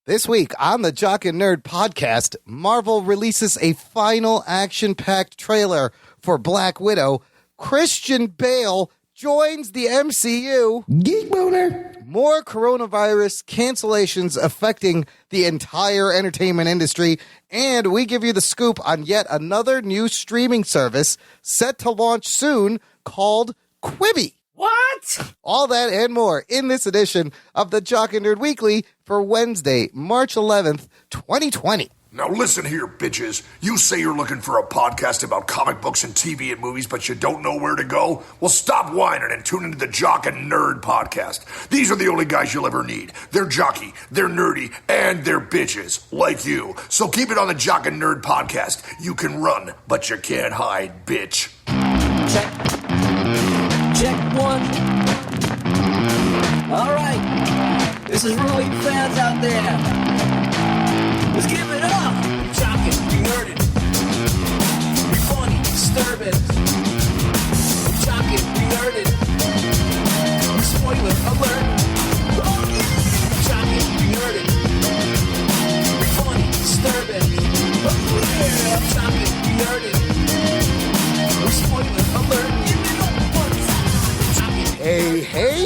This week on the Jock and Nerd podcast, Marvel releases a final action-packed trailer for Black Widow. Christian Bale joins the MCU. Geek boner. More coronavirus cancellations affecting the entire entertainment industry. And we give you the scoop on yet another new streaming service set to launch soon called QuiBi. What? All that and more in this edition of the Jock and Nerd Weekly for Wednesday, March 11th, 2020. Now listen here, bitches. You say you're looking for a podcast about comic books and TV and movies, but you don't know where to go? Well, stop whining and tune into the Jock and Nerd podcast. These are the only guys you'll ever need. They're jockey, they're nerdy, and they're bitches, like you. So keep it on the Jock and Nerd podcast. You can run, but you can't hide, bitch. Check one. All right. This is really fans out there. Let's give it up. We're jocking, we nerded. We're funny, disturbing. We're jocking, we nerded. We're spoiler alert. Oh yeah. We're jocking, we nerded. We're funny, disturbing. Oh yeah. I'm jocking, we nerded. We're spoiler alert.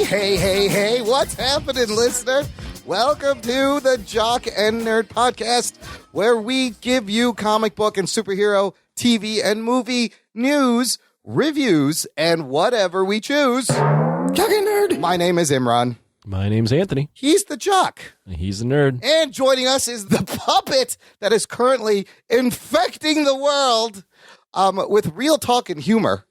Hey, what's happening, listener? Welcome to the Jock and Nerd podcast, where we give you comic book and superhero, TV and movie news, reviews, and whatever we choose. Jock and Nerd. My name is Imran. My name's Anthony. He's the Jock. He's the nerd. And joining us is the puppet that is currently infecting the world with real talk and humor.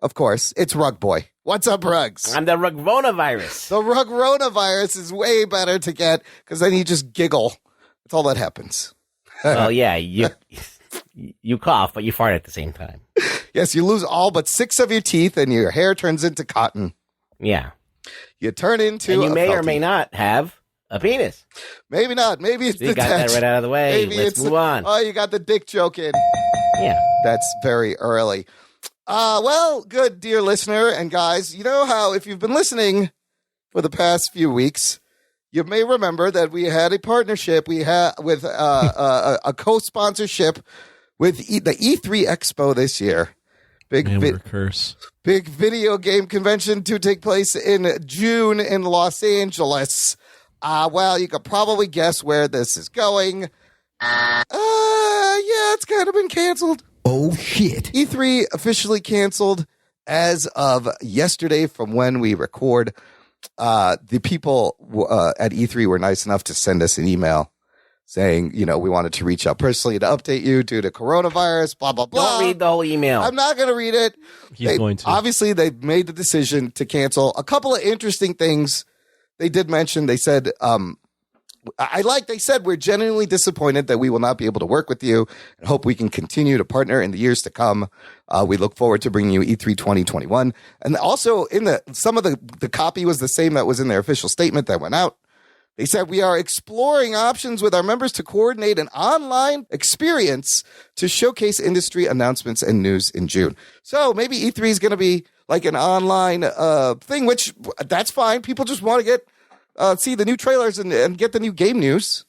Of course, it's Rug Boy. What's up, Rugs? I'm the Rugvonavirus. The Rugvonavirus is way better to get because then you just giggle. That's all that happens. Well, yeah, you cough, but you fart at the same time. Yes, you lose all but 6 of your teeth and your hair turns into cotton. Yeah. You turn into and you may felty. or may not have a penis. Maybe not. Maybe it's you got that right out of the way. Maybe Let's move on. Oh, you got the dick joke in. Yeah. That's very early. Well, good, dear listener and guys, you know how if you've been listening for the past few weeks, you may remember that we had a partnership we had with a co-sponsorship with the E3 Expo this year. Big video game convention to take place in June in Los Angeles. Well, you could probably guess where this is going. Yeah, it's kind of been canceled. Oh, shit. E3 officially canceled as of yesterday from when we record. The people at E3 were nice enough to send us an email saying, you know, we wanted to reach out personally to update you due to coronavirus, blah, blah, blah. Don't read the whole email. I'm not going to read it. He's going to. Obviously, they made the decision to cancel. A couple of interesting things they did mention. They said, they said, we're genuinely disappointed that we will not be able to work with you and hope we can continue to partner in the years to come. We look forward to bringing you E3 2021. And also some of the copy was the same that was in their official statement that went out. They said, we are exploring options with our members to coordinate an online experience to showcase industry announcements and news in June. So maybe E3 is going to be like an online thing, which that's fine. People just want to get see the new trailers and get the new game news.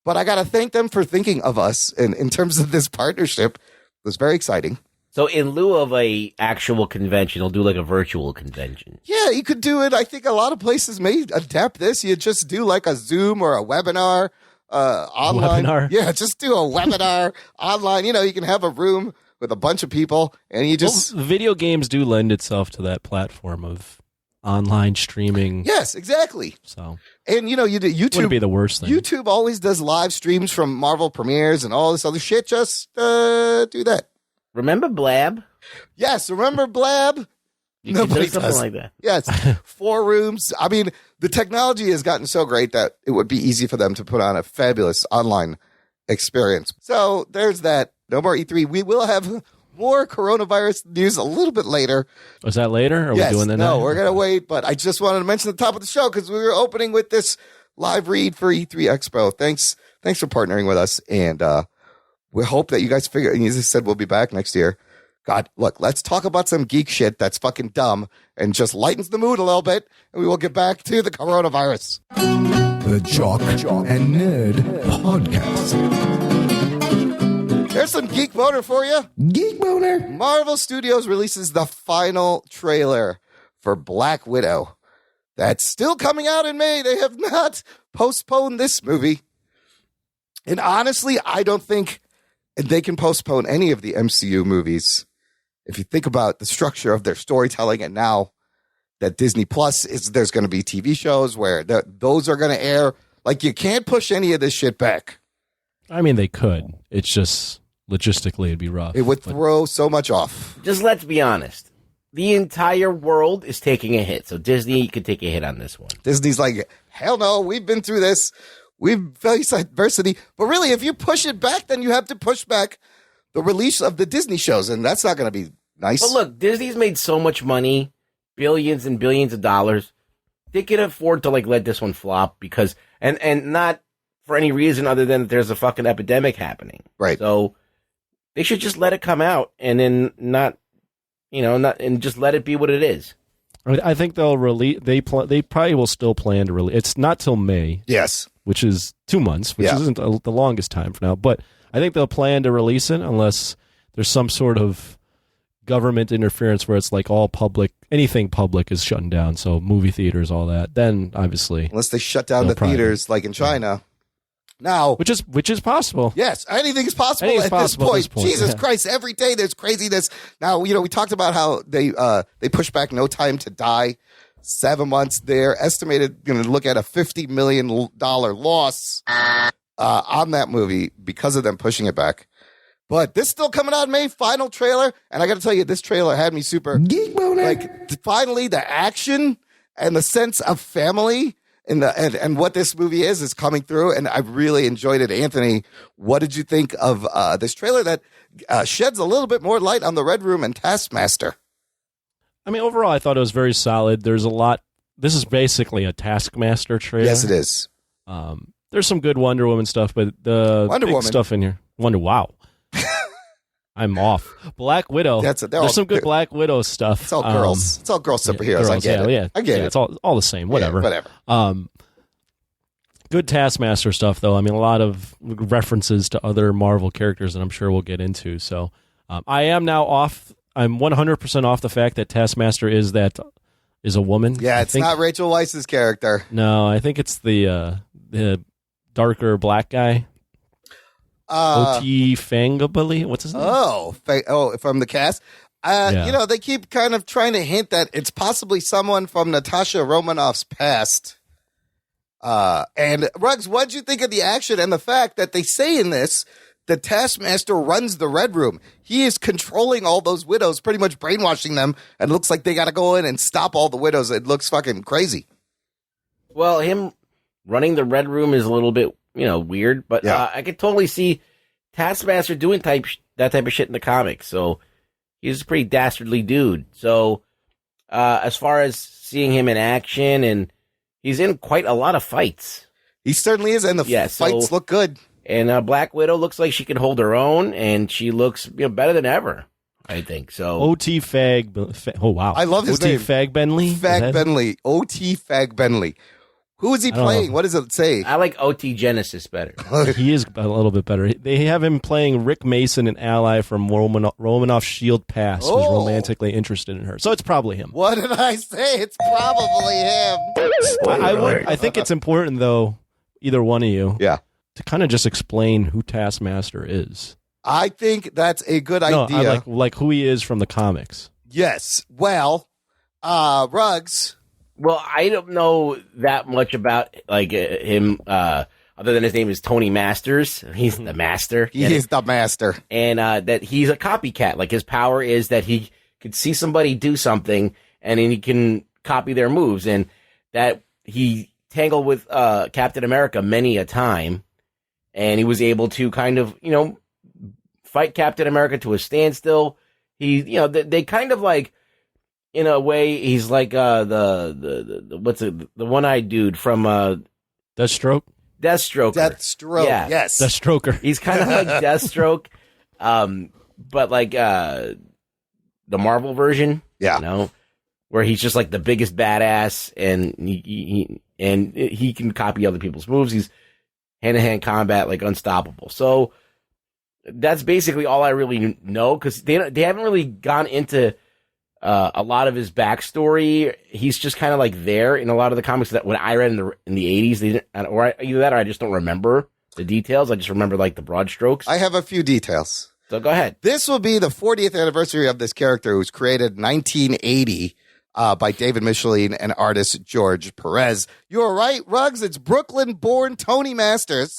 But I got to thank them for thinking of us in terms of this partnership. It was very exciting. So in lieu of a actual convention, they'll do like a virtual convention. Yeah, you could do it. I think a lot of places may adapt this. You just do like a Zoom or a webinar online. Yeah, just do a webinar online. You know, you can have a room with a bunch of people and you just... Well, video games do lend itself to that platform of online streaming. Yes, exactly. So, and you know, YouTube wouldn't be the worst thing. YouTube always does live streams from Marvel premieres and all this other shit. Just do that. Remember Blab? Yes, remember Blab? You could do something like that. Yes, 4 rooms. I mean, the technology has gotten so great that it would be easy for them to put on a fabulous online experience. So there's that. No more E3. We will have more coronavirus news a little bit later. Was that later? Or are yes, we doing that no, now? we're going to wait. But I just wanted to mention the top of the show because we were opening with this live read for E3 Expo. Thanks for partnering with us. And we hope that you guys figure, and as I said, we'll be back next year. God, look, let's talk about some geek shit that's fucking dumb and just lightens the mood a little bit. And we will get back to the coronavirus. the Jock and Nerd Podcast. There's some Geek Boner for you. Geek Boner. Marvel Studios releases the final trailer for Black Widow. That's still coming out in May. They have not postponed this movie. And honestly, I don't think they can postpone any of the MCU movies. If you think about the structure of their storytelling, and now that Disney Plus there's going to be TV shows where those are going to air. Like, you can't push any of this shit back. I mean, they could. It's just logistically it'd be rough. It would throw so much off. Just let's be honest. The entire world is taking a hit, so Disney could take a hit on this one. Disney's like, hell no, we've been through this. We've faced adversity. But really, if you push it back, then you have to push back the release of the Disney shows, and that's not going to be nice. But look, Disney's made so much money, billions and billions of dollars. They can afford to let this one flop because, and not for any reason other than that there's a fucking epidemic happening. Right. So they should just let it come out and then not and just let it be what it is. I think they'll release. They probably will still plan to release. It's not till May. Yes. Which is 2 months, which isn't the longest time for now. But I think they'll plan to release it unless there's some sort of government interference where it's like all public, anything public is shutting down. So movie theaters, all that. Then obviously, unless they shut down the theaters like in China. Now, which is possible. Yes, anything is possible, at this point. Jesus Christ, every day there's craziness. Now, we talked about how they push back No Time to Die 7 months. They're estimated going to look at a $50 million loss on that movie because of them pushing it back. But this is still coming out in May, final trailer. And I got to tell you, this trailer had me super Geek Boner. Finally, the action and the sense of family and what this movie is coming through. And I really enjoyed it. Anthony, what did you think of this trailer that sheds a little bit more light on the Red Room and Taskmaster? I mean, overall, I thought it was very solid. There's a lot. This is basically a Taskmaster trailer. Yes, it is. There's some good Wonder Woman stuff, but the Wonder Woman stuff in here. Wow. I'm off. Black Widow. There's some good Black Widow stuff. It's all girls. It's all girl superheroes. I get it. I get it. It's all the same. Whatever. Yeah, whatever. Good Taskmaster stuff, though. I mean, a lot of references to other Marvel characters that I'm sure we'll get into. So I am now off. I'm 100% off the fact that Taskmaster is a woman. Yeah, it's not Rachel Weisz's character. No, I think it's the darker black guy. O.T. Fangabali? What's his name? From the cast. They keep kind of trying to hint that it's possibly someone from Natasha Romanoff's past. And Ruggs, what'd you think of the action and the fact that they say in this the Taskmaster runs the Red Room? He is controlling all those widows, pretty much brainwashing them, and it looks like they got to go in and stop all the widows. It looks fucking crazy. Well, him running the Red Room is a little bit weird, but I could totally see Taskmaster doing that type of shit in the comics. So he's a pretty dastardly dude. So as far as seeing him in action, and he's in quite a lot of fights. He certainly is, and the fights look good. And Black Widow looks like she can hold her own, and she looks better than ever, I think. So O.T. Oh, wow. I love his name. O.T. Fagbenley? Fagbenley. O.T. Fagbenley. Who is he playing? What does it say? I like O.T. Genesis better. He is a little bit better. They have him playing Rick Mason, an ally from Romanoff's Shield past, who's romantically interested in her. So it's probably him. What did I say? It's probably him. I think it's important, though, either one of you, to kind of just explain who Taskmaster is. I think that's a good idea. Like who he is from the comics. Yes. Well, Ruggs. Well, I don't know that much about him, other than his name is Tony Masters. He's the master. He is the master. And that he's a copycat. Like, his power is that he could see somebody do something, and then he can copy their moves. And that he tangled with Captain America many a time, and he was able to kind of, fight Captain America to a standstill. They kind of like, in a way, he's like the one-eyed dude from Deathstroke? Deathstroker. Yeah. Yes. Deathstroker. He's kind of like Deathstroke, but like the Marvel version. Yeah. where he's just like the biggest badass, and he can copy other people's moves. He's hand-to-hand combat, like unstoppable. So that's basically all I really know, because they haven't really gone into a lot of his backstory. He's just kind of like there in a lot of the comics that when I read in the 80s, they didn't, or either that or I just don't remember the details. I just remember like the broad strokes. I have a few details. So go ahead. This will be the 40th anniversary of this character, who was created in 1980 by David Michelin and artist George Perez. You're right, Ruggs. It's Brooklyn-born Tony Masters,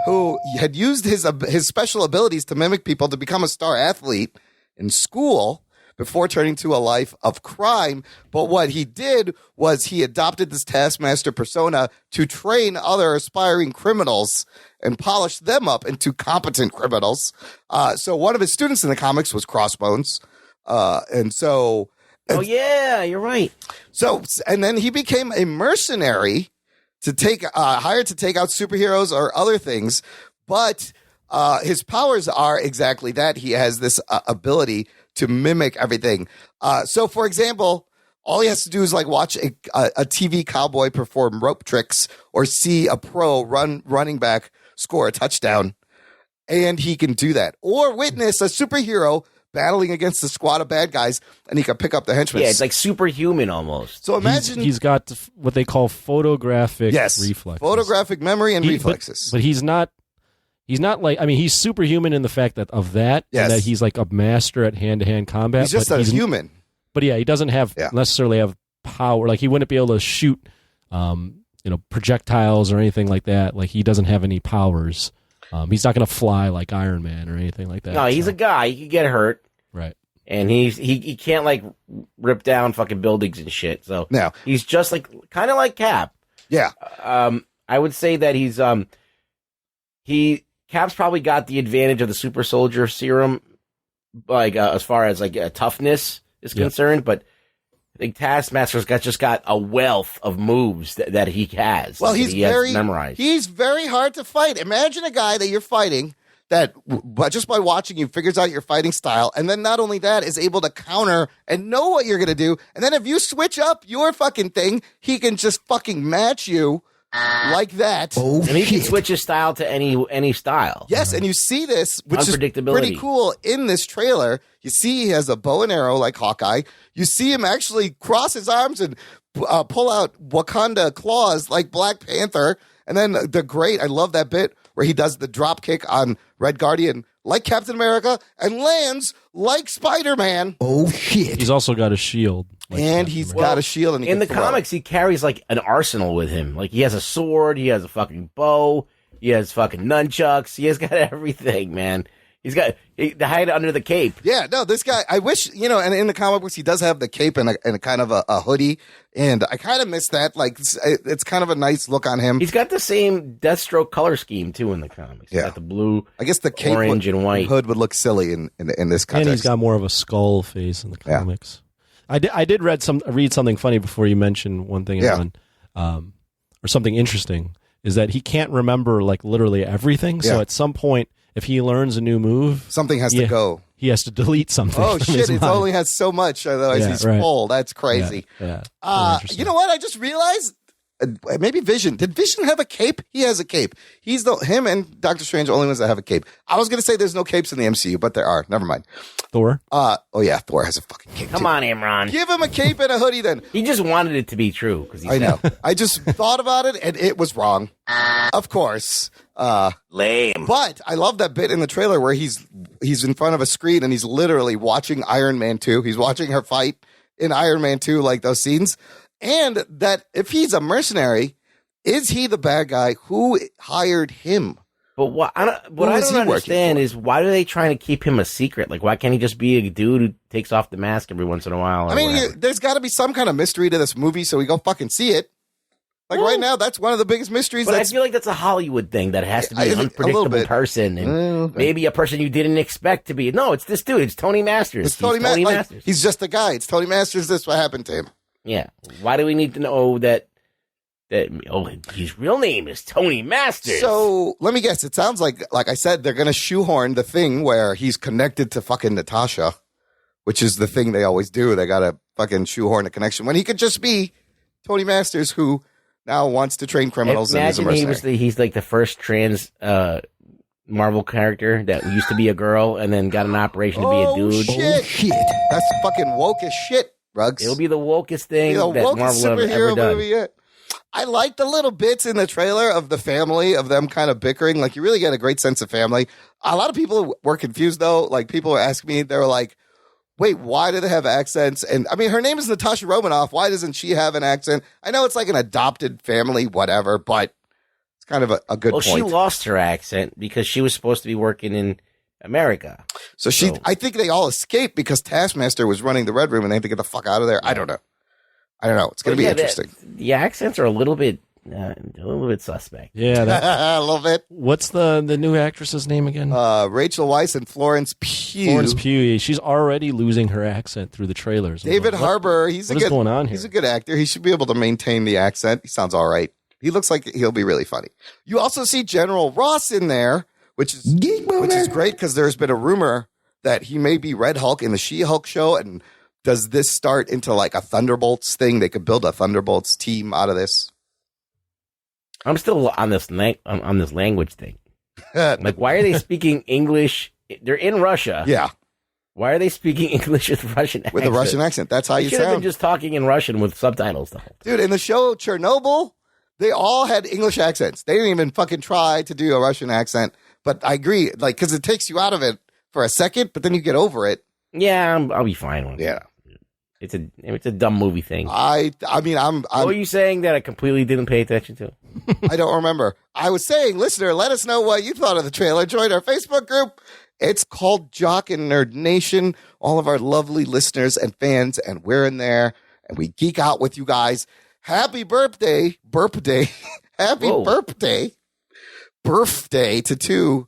who had used his special abilities to mimic people to become a star athlete in school before turning to a life of crime. But what he did was he adopted this Taskmaster persona to train other aspiring criminals and polish them up into competent criminals. So one of his students in the comics was Crossbones. And so... Oh, yeah, you're right. So, and then he became a mercenary to hired to take out superheroes or other things. But his powers are exactly that. He has this ability to mimic everything. So, for example, all he has to do is like watch a TV cowboy perform rope tricks or see a pro running back score a touchdown, and he can do that. Or witness a superhero battling against a squad of bad guys, and he can pick up the henchmen. Yeah, it's like superhuman almost. So imagine he's got what they call photographic reflexes. Photographic memory and reflexes. But he's not like, I mean, he's superhuman in the fact that and that he's like a master at hand-to-hand combat. He's just a human. But yeah, he doesn't necessarily have power. Like he wouldn't be able to shoot, projectiles or anything like that. Like he doesn't have any powers. He's not going to fly like Iron Man or anything like that. No, he's a guy. He could get hurt. Right. And he can't like rip down fucking buildings and shit. So no, he's just like kind of like Cap. Yeah. I would say that he's Cap's probably got the advantage of the super soldier serum, like as far as like toughness is concerned. But I think Taskmaster's got a wealth of moves that he has. Well, he has memorized. He's very hard to fight. Imagine a guy that you're fighting that just by watching you figures out your fighting style, and then not only that is able to counter and know what you're going to do, and then if you switch up your fucking thing, he can just fucking match you like that. Oh, and he can switch his style to any style. Yes, and you see this, which is pretty cool in this trailer. You see he has a bow and arrow like Hawkeye. You see him actually cross his arms and pull out Wakanda claws like Black Panther. And then I love that bit where he does the drop kick on Red Guardian like Captain America and lands like Spider-Man. Oh, shit. He's also got a shield. And he's got a shield. And in the comics, he carries like an arsenal with him. Like he has a sword, he has a fucking bow, he has fucking nunchucks, he has got everything, man. He's got the hide under the cape. Yeah, no, this guy, I wish, and in the comic books, he does have the cape and a kind of a hoodie. And I kind of miss that. Like, it's kind of a nice look on him. He's got the same Deathstroke color scheme, too, in the comics. He's got the blue, I guess the cape orange, and white. Hood would look silly in this context. And he's got more of a skull face in the comics. Yeah. I did read something funny before you mentioned one thing, or something interesting, is that he can't remember, like, literally everything. So at some point, if he learns a new move, something has to go. He has to delete something. Oh shit! It only has so much, otherwise he's full. That's crazy. Yeah. You know what? I just realized. Maybe Vision. Did Vision have a cape? He has a cape. Him and Doctor Strange are the only ones that have a cape. I was going to say there's no capes in the MCU, but there are. Never mind. Thor? Oh yeah, Thor has a fucking cape. Come on, Imran. Give him a cape and a hoodie then. He just wanted it to be true. I know. I just thought about it and it was wrong. Of course. Lame. But I love that bit in the trailer where he's in front of a screen and he's literally watching Iron Man 2. He's watching her fight in Iron Man 2, like those scenes. And that if he's a mercenary, is he the bad guy? Who hired him? But what I don't understand is why are they trying to keep him a secret? Like, why can't he just be a dude who takes off the mask every once in a while? I mean, there's got to be some kind of mystery to this movie, so we go fucking see it. Like right now, that's one of the biggest mysteries. But I feel like that's a Hollywood thing that it has to be an unpredictable person and maybe a person you didn't expect to be. No, it's this dude. It's Tony Masters. It's Tony Masters. He's just a guy. It's Tony Masters. This is what happened to him. Yeah. Why do we need to know that his real name is Tony Masters? So let me guess. It sounds like I said, they're going to shoehorn the thing where he's connected to fucking Natasha, which is the thing they always do. They got to fucking shoehorn a connection when he could just be Tony Masters, who now wants to train criminals. Imagine he's like the first trans Marvel character that used to be a girl and then got an operation to be a dude. Shit. That's fucking woke as shit, Rugs. It'll be the wokest thing that Marvel ever done. Movie yet. I like the little bits in the trailer of the family, of them kind of bickering. Like, you really get a great sense of family. A lot of people were confused, though. Like, people were asking me, they were like, wait, why do they have accents? And I mean, her name is Natasha Romanoff. Why doesn't she have an accent? I know it's like an adopted family, whatever, but it's kind of a good point. She lost her accent because she was supposed to be working in America. So I think they all escaped because Taskmaster was running the Red Room and they had to get the fuck out of there. I don't know. It's going to be interesting. The accents are a little bit suspect. Yeah, a little bit. What's the new actress's name again? Rachel Weisz and Florence Pugh. Florence Pugh. She's already losing her accent through the trailers. David Harbour. What is going on here? He's a good actor. He should be able to maintain the accent. He sounds all right. He looks like he'll be really funny. You also see General Ross in there, which is great because there's been a rumor that he may be Red Hulk in the She-Hulk show. And does this start into like a Thunderbolts thing? They could build a Thunderbolts team out of this. I'm still on this language thing. Like, why are they speaking English? They're in Russia. Yeah. Why are they speaking English with Russian accent? With a Russian accent. That's how you sound. Should have been just talking in Russian with subtitles the whole time. Dude, in the show Chernobyl, they all had English accents. They didn't even fucking try to do a Russian accent. But I agree, like, because it takes you out of it for a second, but then you get over it. Yeah, I'll be fine with it. Yeah. It's a dumb movie thing. I mean, what were you saying that I completely didn't pay attention to? I don't remember. I was saying, listener, let us know what you thought of the trailer. Join our Facebook group. It's called Jock and Nerd Nation. All of our lovely listeners and fans, and we're in there, and we geek out with you guys. Happy birthday. Happy birthday to two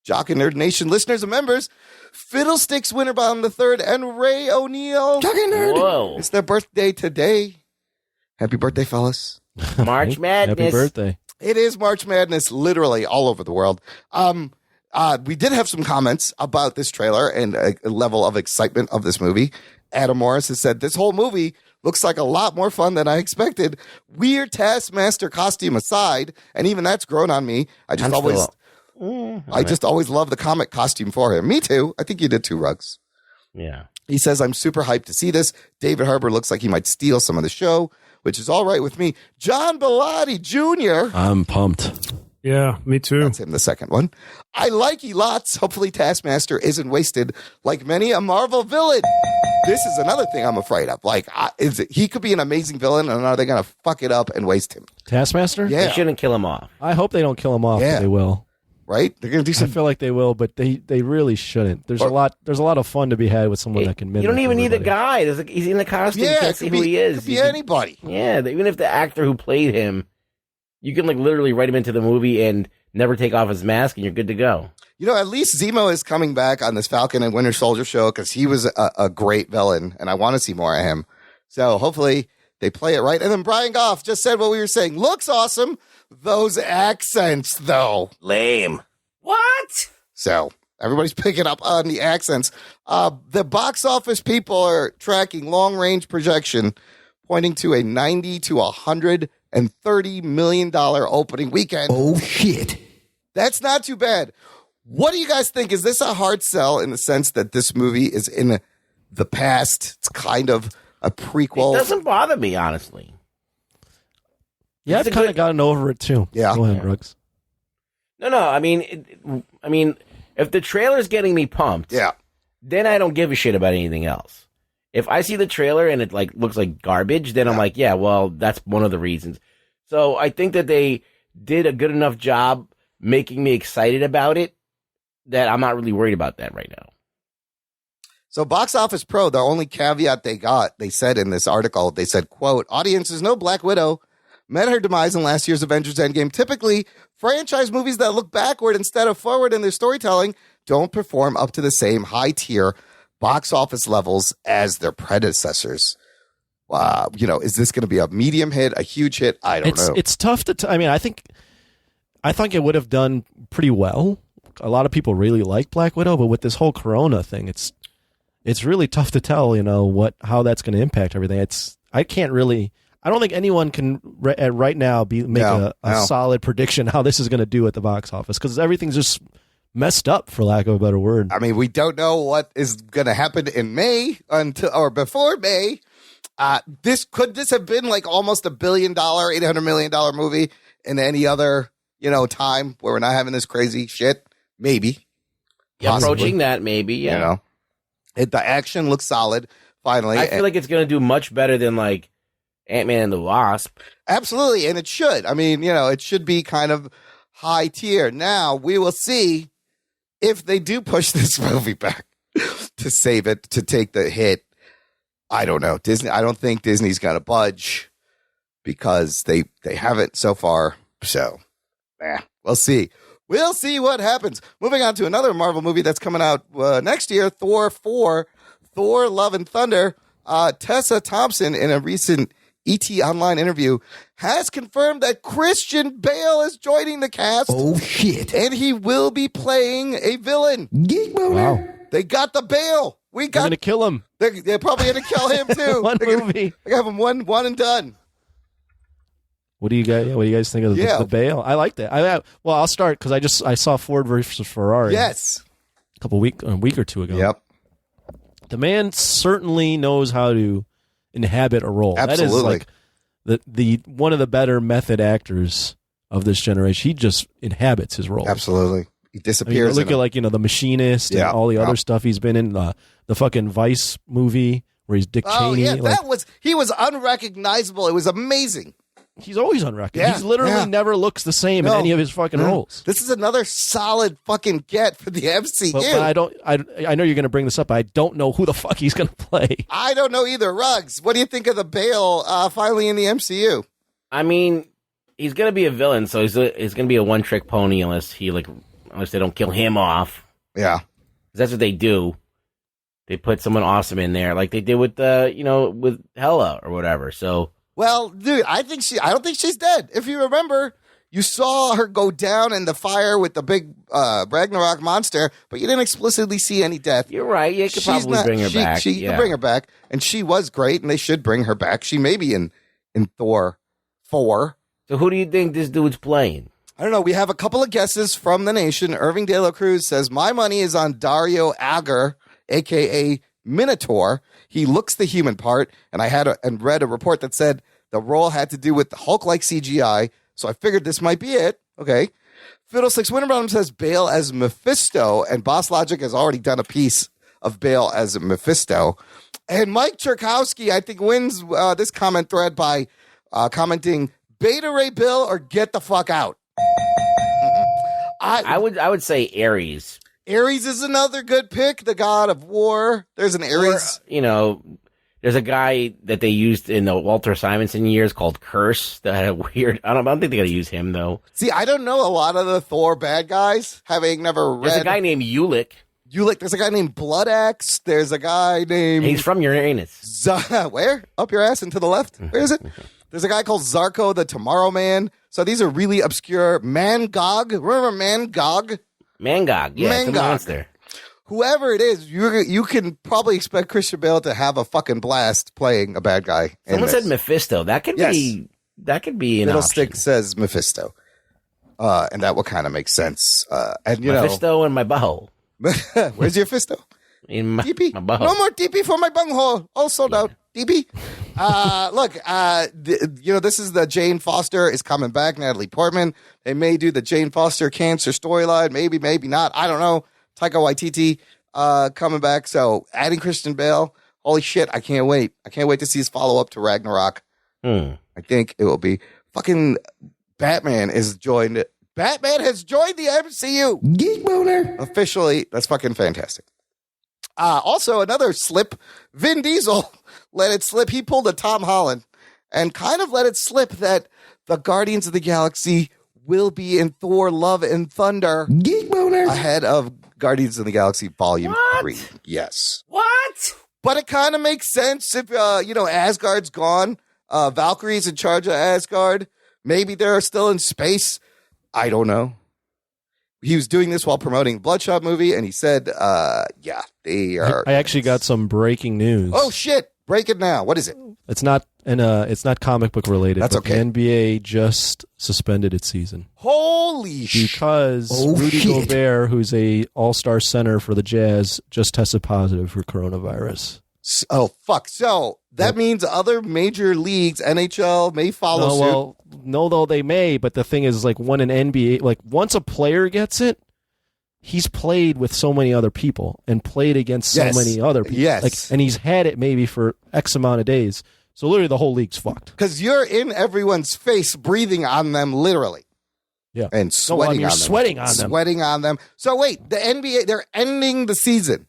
Jock and Nerd Nation listeners and members. Fiddlesticks Winterbaum III and Ray O'Neill. Jock and Nerd. Whoa. It's their birthday today. Happy birthday, fellas. March Madness. Happy birthday. It is March Madness, literally all over the world. We did have some comments about this trailer and a level of excitement of this movie. Adam Morris has said, this whole movie looks like a lot more fun than I expected. Weird Taskmaster costume aside, and even that's grown on me. I just always love the comic costume for him. Me too. I think you did too, Ruggs. Yeah. He says, I'm super hyped to see this. David Harbour looks like he might steal some of the show, which is all right with me. John Bellotti Jr. I'm pumped. Yeah, me too. That's him, the second one. I like you lots. Hopefully Taskmaster isn't wasted like many a Marvel villain. This is another thing I'm afraid of. Like, he could be an amazing villain, and are they going to fuck it up and waste him? Taskmaster? Yeah. They shouldn't kill him off. I hope they don't kill him off, Yeah. but they will. Right? They're going to do I something. feel like they will, but they really shouldn't. There's a lot of fun to be had with someone that can mimic. You don't even need a everybody. guy. He's in the costume. You can't see who he is. Could be anybody. Yeah, even if the actor who played him, you can like literally write him into the movie and never take off his mask, and you're good to go. You know, at least Zemo is coming back on this Falcon and Winter Soldier show because he was a great villain, and I want to see more of him. So hopefully they play it right. And then Brian Goff just said what we were saying. Looks awesome. Those accents, though. Lame. What? So everybody's picking up on the accents. The box office people are tracking long-range projection, pointing to a $90 to $130 million opening weekend. Oh, shit. That's not too bad. What do you guys think? Is this a hard sell in the sense that this movie is in the past? It's kind of a prequel. It doesn't bother me, honestly. Yeah, I've kind of gotten over it too. Yeah. Go ahead, Brooks. No. I mean, if the trailer's getting me pumped, Yeah. then I don't give a shit about anything else. If I see the trailer and it like looks like garbage, then I'm like, yeah, well, that's one of the reasons. So I think that they did a good enough job making me excited about it that I'm not really worried about that right now. So Box Office Pro, the only caveat they said in this article, they said, quote, audiences know Black Widow met her demise in last year's Avengers Endgame. Typically, franchise movies that look backward instead of forward in their storytelling don't perform up to the same high-tier box office levels as their predecessors. Is this going to be a medium hit, a huge hit? I don't know. It's tough to I mean, I think it would have done pretty well. A lot of people really like Black Widow, but with this whole Corona thing, it's it's really tough to tell, how that's going to impact everything. I don't think anyone can right now make a solid prediction how this is going to do at the box office, because everything's just messed up, for lack of a better word. I mean, we don't know what is going to happen in May or before May. This have been like almost $1 billion, $800 million movie in any other, time where we're not having this crazy shit? Maybe. Yeah, approaching that, maybe, yeah. The action looks solid, finally. I feel like it's going to do much better than, like, Ant-Man and the Wasp. Absolutely, and it should. I mean, it should be kind of high tier. Now, we will see if they do push this movie back to save it, to take the hit. I don't know. I don't think Disney's going to budge because they haven't so far. So, we'll see. We'll see what happens. Moving on to another Marvel movie that's coming out next year, Thor 4, Thor Love and Thunder. Tessa Thompson, in a recent ET Online interview, has confirmed that Christian Bale is joining the cast. Oh, shit. And he will be playing a villain. Geek Boner. Wow. They got the Bale. They're going to kill him. They're probably going to kill him, too. Movie. They have him one and done. What do you guys think of the Bale? I like that. I'll start because I saw Ford versus Ferrari. Yes. A week or two ago. Yep. The man certainly knows how to inhabit a role. Absolutely. That is like the one of the better method actors of this generation. He just inhabits his role. Absolutely. He disappears. Look at The Machinist and all the other stuff he's been in. The fucking Vice movie where he's Dick Cheney. Yeah, he was unrecognizable. It was amazing. He's always unrecognizable. Yeah, he's literally never looks the same in any of his fucking roles. This is another solid fucking get for the MCU. But I know you're going to bring this up. But I don't know who the fuck he's going to play. I don't know either. Ruggs, what do you think of the Bale finally in the MCU? I mean, he's going to be a villain, so he's going to be a one-trick pony unless they don't kill him off. Yeah. That's what they do. They put someone awesome in there, like they did with with Hela or whatever. So. Well, dude, I don't think she's dead. If you remember, you saw her go down in the fire with the big Ragnarok monster, but you didn't explicitly see any death. You're right. You could probably bring her back. You can bring her back, and she was great, and they should bring her back. She may be in Thor 4. So who do you think this dude's playing? I don't know. We have a couple of guesses from the nation. Irving De La Cruz says, my money is on Dario Agger, a.k.a. Minotaur. He looks the human part, and I read a report that said the role had to do with the Hulk-like CGI, so I figured this might be it. Okay. Fiddlesticks Winterbottom says Bale as Mephisto, and Boss Logic has already done a piece of Bale as Mephisto. And Mike Cherkowski, I think, wins this comment thread by commenting, Beta Ray Bill or get the fuck out. I would say Ares. Ares is another good pick, the god of war. There's an Ares. There's a guy that they used in the Walter Simonson years called Curse that had a weird. I don't think they're going to use him, though. See, I don't know a lot of the Thor bad guys, having never read. There's a guy named Ulick. There's a guy named Blood Axe. There's a guy named. He's from Uranus. Where? Up your ass and to the left? Where is it? There's a guy called Zarko the Tomorrow Man. So these are really obscure. Mangog. Remember Mangog? Mangog. Yeah, Mangog. it's a monster. Whoever it is, you can probably expect Christian Bale to have a fucking blast playing a bad guy. Someone said Mephisto. That could be an Fiddlestick option. says Mephisto. And that will kind of make sense. And Mephisto in my butthole. Where's your fisto? In my butthole. No more DP for my bunghole. All sold out. DP. Look, this is the Jane Foster is coming back. Natalie Portman. They may do the Jane Foster cancer storyline. Maybe not. I don't know. Taika Waititi coming back. So adding Christian Bale. Holy shit. I can't wait. I can't wait to see his follow up to Ragnarok. I think it will be fucking Batman has joined the MCU. Geek Boner. Officially. That's fucking fantastic. Also, another slip. Vin Diesel let it slip. He pulled a Tom Holland and kind of let it slip that the Guardians of the Galaxy will be in Thor Love and Thunder. Geek Boner. Ahead of Guardians of the Galaxy Volume 3. Yes. What? But it kind of makes sense if, Asgard's gone. Valkyrie's in charge of Asgard. Maybe they're still in space. I don't know. he was doing this while promoting the Bloodshot movie, and he said, yeah, they are. I actually got some breaking news. Oh, shit. Break it now. What is it? It's not comic book related. That's but okay. The NBA just suspended its season. Holy shit. Because Rudy Gobert, who's a all-star center for the Jazz, just tested positive for coronavirus. Oh, fuck. So that means other major leagues, NHL, may follow suit. Well, no, though they may, but the thing is, like, when an NBA, like, once a player gets it, he's played with so many other people and played against so many other people. Yes. Like, and he's had it maybe for X amount of days. So literally the whole league's fucked. Because you're in everyone's face, breathing on them, literally. Yeah. And sweating on them. Sweating on them. Sweating on them. So wait, the NBA, they're ending the season.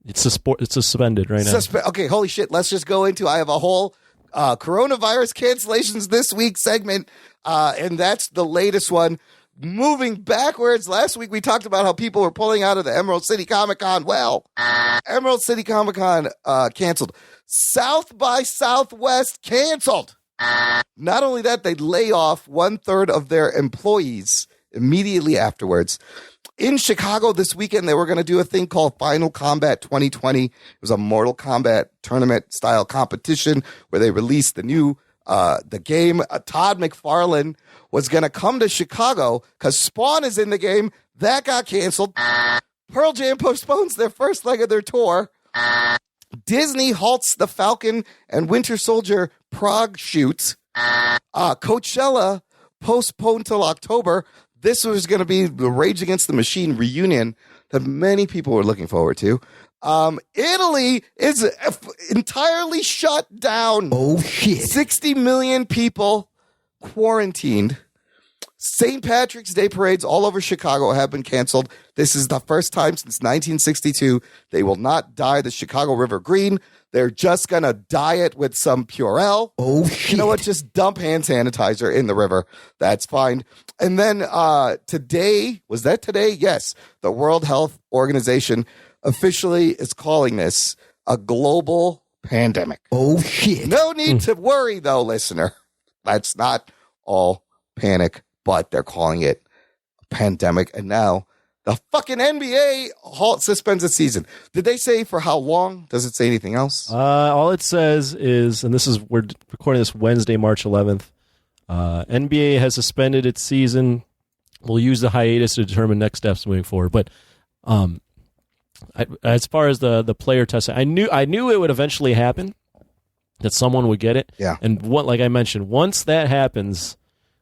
It's suspended right now. Okay, holy shit. Let's just go into, I have a whole coronavirus cancellations this week segment, and that's the latest one. Moving backwards, last week we talked about how people were pulling out of the Emerald City Comic Con. Well, Emerald City Comic Con canceled. South by Southwest canceled. Not only that, they lay off 1/3 of their employees immediately afterwards. In Chicago this weekend, they were going to do a thing called Final Combat 2020. It was a Mortal Kombat tournament style competition where they released the new the game. Todd McFarlane was going to come to Chicago because Spawn is in the game. That got canceled. Pearl Jam postpones their first leg of their tour. Disney halts the Falcon and Winter Soldier Prague shoots. Coachella postponed till October. This was going to be the Rage Against the Machine reunion that many people were looking forward to. Italy is entirely shut down. Oh, shit. 60 million people quarantined. St. Patrick's Day parades all over Chicago have been canceled. This is the first time since 1962 they will not dye the Chicago River green. They're just going to dye it with some Purell. Oh, shit. You know what? Just dump hand sanitizer in the river. That's fine. And then today, was that today? Yes. The World Health Organization officially is calling this a global pandemic. Oh, shit. No need to worry, though, listener. Let's not all panic, but they're calling it a pandemic. And now the fucking NBA suspends its season. Did they say for how long? Does it say anything else? All it says is, and we're recording this Wednesday, March 11th. NBA has suspended its season. We'll use the hiatus to determine next steps moving forward. But as far as the player testing, I knew it would eventually happen, that someone would get it. Yeah. And like I mentioned, once that happens,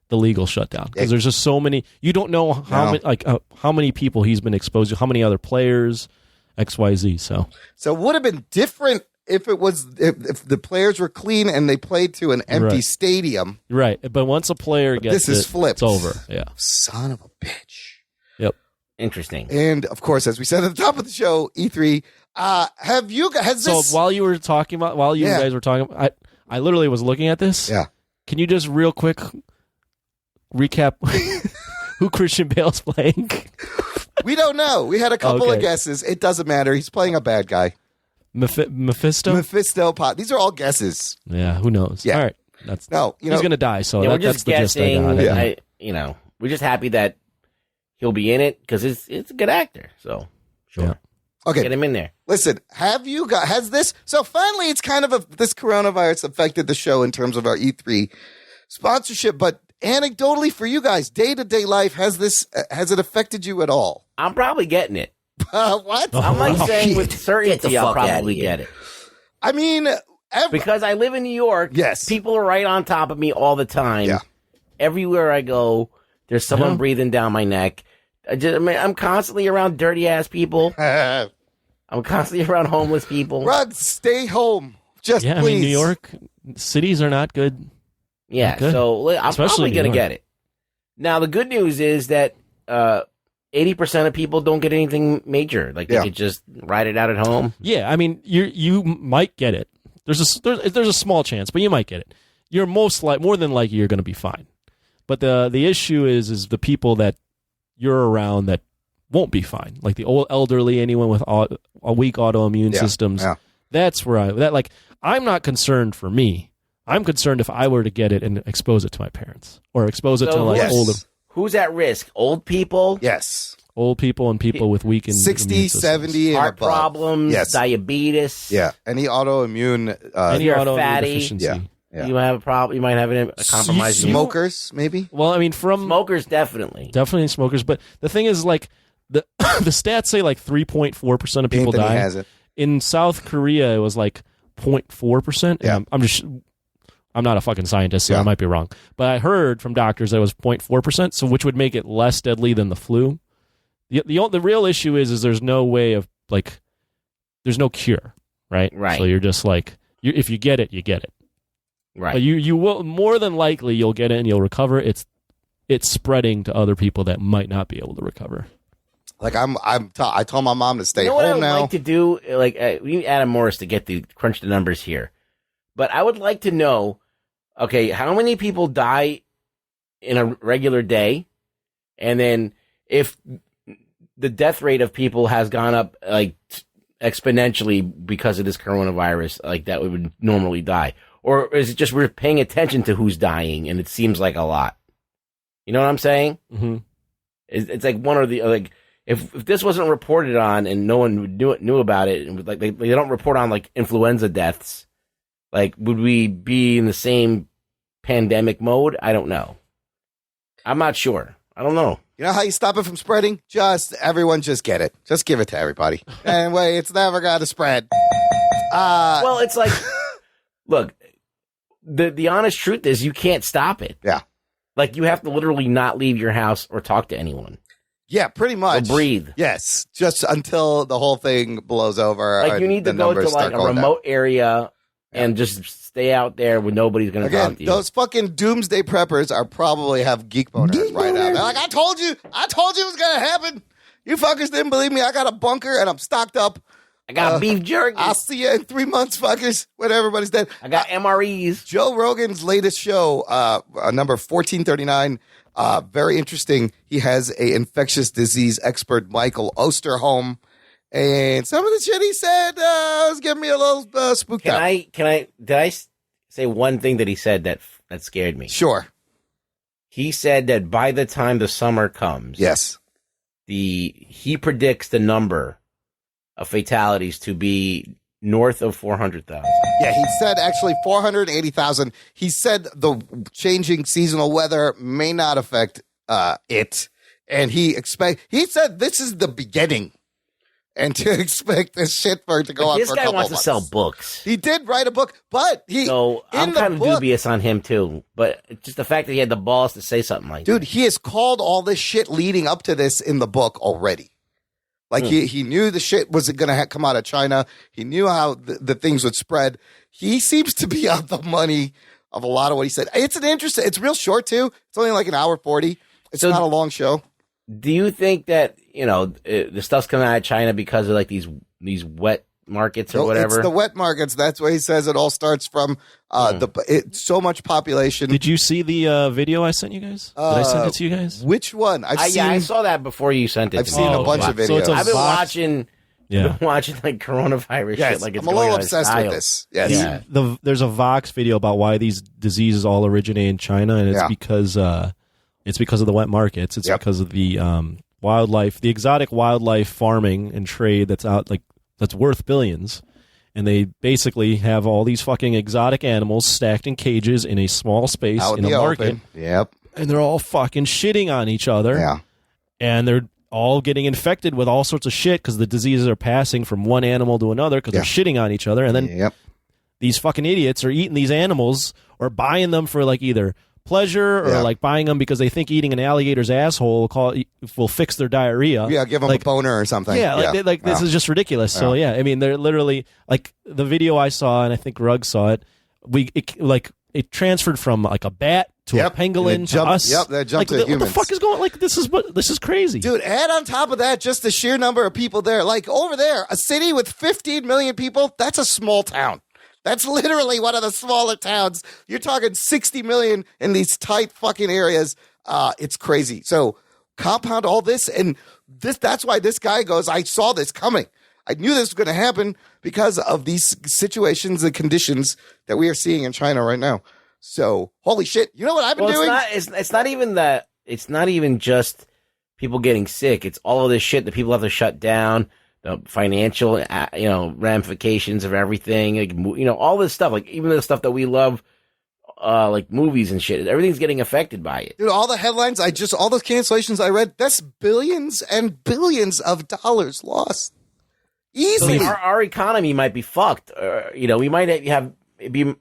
the league will shut down because there's just so many. You don't know how many people he's been exposed to, how many other players, XYZ. So it would have been different if it was if the players were clean and they played to an empty stadium. Right. But once a player gets this is flipped. It's over. Yeah. Son of a bitch. Yep. Interesting. And of course, as we said at the top of the show, E3. While you were talking about, guys were talking, I literally was looking at this. Yeah. Can you just real quick recap who Christian Bale's playing? We don't know. We had a couple of guesses. It doesn't matter. He's playing a bad guy. Mephisto? These are all guesses. Yeah, who knows? Yeah. All right. He's going to die, so we're just that's guessing. the gist I got. We're just happy that he'll be in it because it's a good actor. So, sure. Yeah. Okay. Get him in there. Listen, has this, so finally it's kind of this coronavirus affected the show in terms of our E3 sponsorship, but anecdotally for you guys, day-to-day life, has it affected you at all? I'm probably getting it. What? I'm like saying with certainty I'll probably get it. I mean, because I live in New York. Yes. People are right on top of me all the time. Yeah. Everywhere I go, there's someone breathing down my neck. I'm constantly around dirty ass people. I'm constantly around homeless people. Rod, stay home. Just please. I mean, New York, cities are not good. Yeah, not good. so I'm Especially probably going to get it. Now, the good news is that 80% of people don't get anything major. Like, they could just ride it out at home. Yeah, I mean, you might get it. There's a small chance, but you might get it. You're more than likely you're going to be fine. But the issue is the people that you're around that won't be fine, like the old elderly, anyone with a weak autoimmune systems. Yeah. That's where I'm not concerned for me. I'm concerned if I were to get it and expose it to my parents or expose it to older. Who's at risk? Old people? Yes. Old people and people with weakened 60, immune systems. 70, and Heart above. problems, Yes. diabetes. Yeah, any autoimmune. Any you're autoimmune fatty. deficiency. Yeah. Yeah. You have a problem. You might have a compromised Smokers, maybe. Well, I mean, from smokers, definitely. smokers, but the thing is, like the the stats say like 3.4% of people Anthony die. has it. In South Korea, it was like 0.4%. Yeah. I'm not a fucking scientist, so Yeah. I might be wrong. But I heard from doctors that it was 0.4%, so which would make it less deadly than the flu. The real issue is there's no way of like, there's no cure, right? Right. So you're just like, if you get it, you get it. Right. But you will more than likely you'll get it and you'll recover. It's spreading to other people that might not be able to recover. Like I told my mom to stay You know what I home would now. like to do? Like we need Adam Morris to crunch the numbers here, but I would like to know, okay, how many people die in a regular day, and then if the death rate of people has gone up like exponentially because of this coronavirus, like that would normally die, or is it just we're paying attention to who's dying and it seems like a lot? You know what I'm saying? Mm-hmm. It's like one or the like. If this wasn't reported on and no one knew about it, and like they don't report on like influenza deaths, like would we be in the same pandemic mode? I don't know. I'm not sure. I don't know. You know how you stop it from spreading? Everyone just get it. Just give it to everybody. Anyway, it's never got to spread. Well, it's like, look, the honest truth is you can't stop it. Yeah. Like you have to literally not leave your house or talk to anyone. Yeah, pretty much. Or breathe. Yes, just until the whole thing blows over. Like you need to go to like a remote area and just stay out there where nobody's going to talk to you. Those fucking doomsday preppers are probably have geek boners right now. They're like, I told you it was going to happen. You fuckers didn't believe me. I got a bunker and I'm stocked up. I got beef jerky. I'll see you in 3 months, fuckers, when everybody's dead. I got MREs. Joe Rogan's latest show, number 1439, very interesting. He has a infectious disease expert, Michael Osterholm, and some of the shit he said was getting me a little spooked out. Did I say one thing that he said that scared me? Sure. He said that by the time the summer comes, Yes, he predicts the number of fatalities to be north of 400,000. Yeah, he said actually 480,000. He said the changing seasonal weather may not affect it, and he said this is the beginning, and to expect this shit for it to go on. This for a guy couple wants to months. sell books. He did write a book, but I'm kind of dubious on him too. But just the fact that he had the balls to say something like that. Dude, he has called all this shit leading up to this in the book already. Like he knew the shit was going to come out of China. He knew how the things would spread. He seems to be on the money of a lot of what he said. It's real short too. It's only like an hour 40. It's not a long show. Do you think that, the stuff's coming out of China because of like these wet markets or whatever? It's the wet markets. That's what he says. It all starts from so much population. Did you see the video I sent you guys? Did I send it to you guys? Which one? I saw that before you sent it. I've seen a bunch of videos. So it's a I've been Vox- watching like coronavirus shit. Like it's I'm a little going out of obsessed style. with this. Yes. Yeah. There's a Vox video about why these diseases all originate in China, and it's because of the wet markets. It's because of the wildlife, the exotic wildlife farming and trade that's worth billions. And they basically have all these fucking exotic animals stacked in cages in a small space Out in a market. open. Yep. And they're all fucking shitting on each other. Yeah. And they're all getting infected with all sorts of shit because the diseases are passing from one animal to another because they're shitting on each other. And then these fucking idiots are eating these animals or buying them for like either pleasure or like buying them because they think eating an alligator's asshole will fix their diarrhea. Yeah, give them a boner or something. Yeah, this is just ridiculous. So yeah, I mean, they're literally like the video I saw, and I think Rugg saw it. It transferred from like a bat to a pangolin to us. Yep, that jumped to humans. What the fuck is going? Like this is crazy, dude. Add on top of that just the sheer number of people there. Like over there, a city with 15 million people. That's a small town. That's literally one of the smaller towns. You're talking 60 million in these tight fucking areas. It's crazy. So compound all this, and that's why this guy goes, I saw this coming. I knew this was going to happen because of these situations and conditions that we are seeing in China right now. So, holy shit. You know what I've been doing? It's not even that. It's not even just people getting sick. It's all of this shit that people have to shut down, the financial, ramifications of everything, like, all this stuff, like even the stuff that we love, like movies and shit. Everything's getting affected by it. Dude, all the headlines, all those cancellations I read, that's billions and billions of dollars lost. Easily. So our economy might be fucked. We might be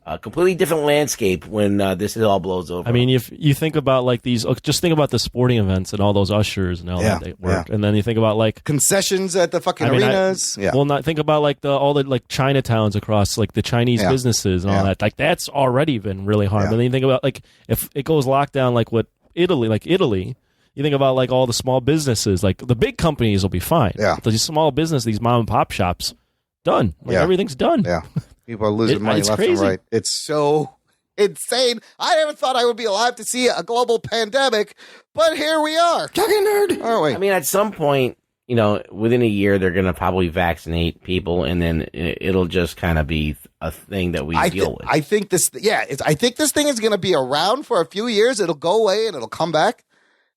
a completely different landscape when this all blows over. I mean, if you think about like just think about the sporting events and all those ushers and all that they work, and then you think about like concessions at the fucking arenas. Well, not think about like all the like Chinatowns across like the Chinese businesses and all that. Like that's already been really hard. And then you think about like if it goes lockdown, like Italy. You think about like all the small businesses, like the big companies will be fine. Yeah, these small business, these mom and pop shops, done. Like everything's done. Yeah. People are losing money left and right. It's so insane. I never thought I would be alive to see a global pandemic, but here we are. Talking nerd, aren't we? I mean, at some point, within a year, they're going to probably vaccinate people, and then it'll just kind of be a thing that we deal with. I think this thing is going to be around for a few years. It'll go away, and it'll come back,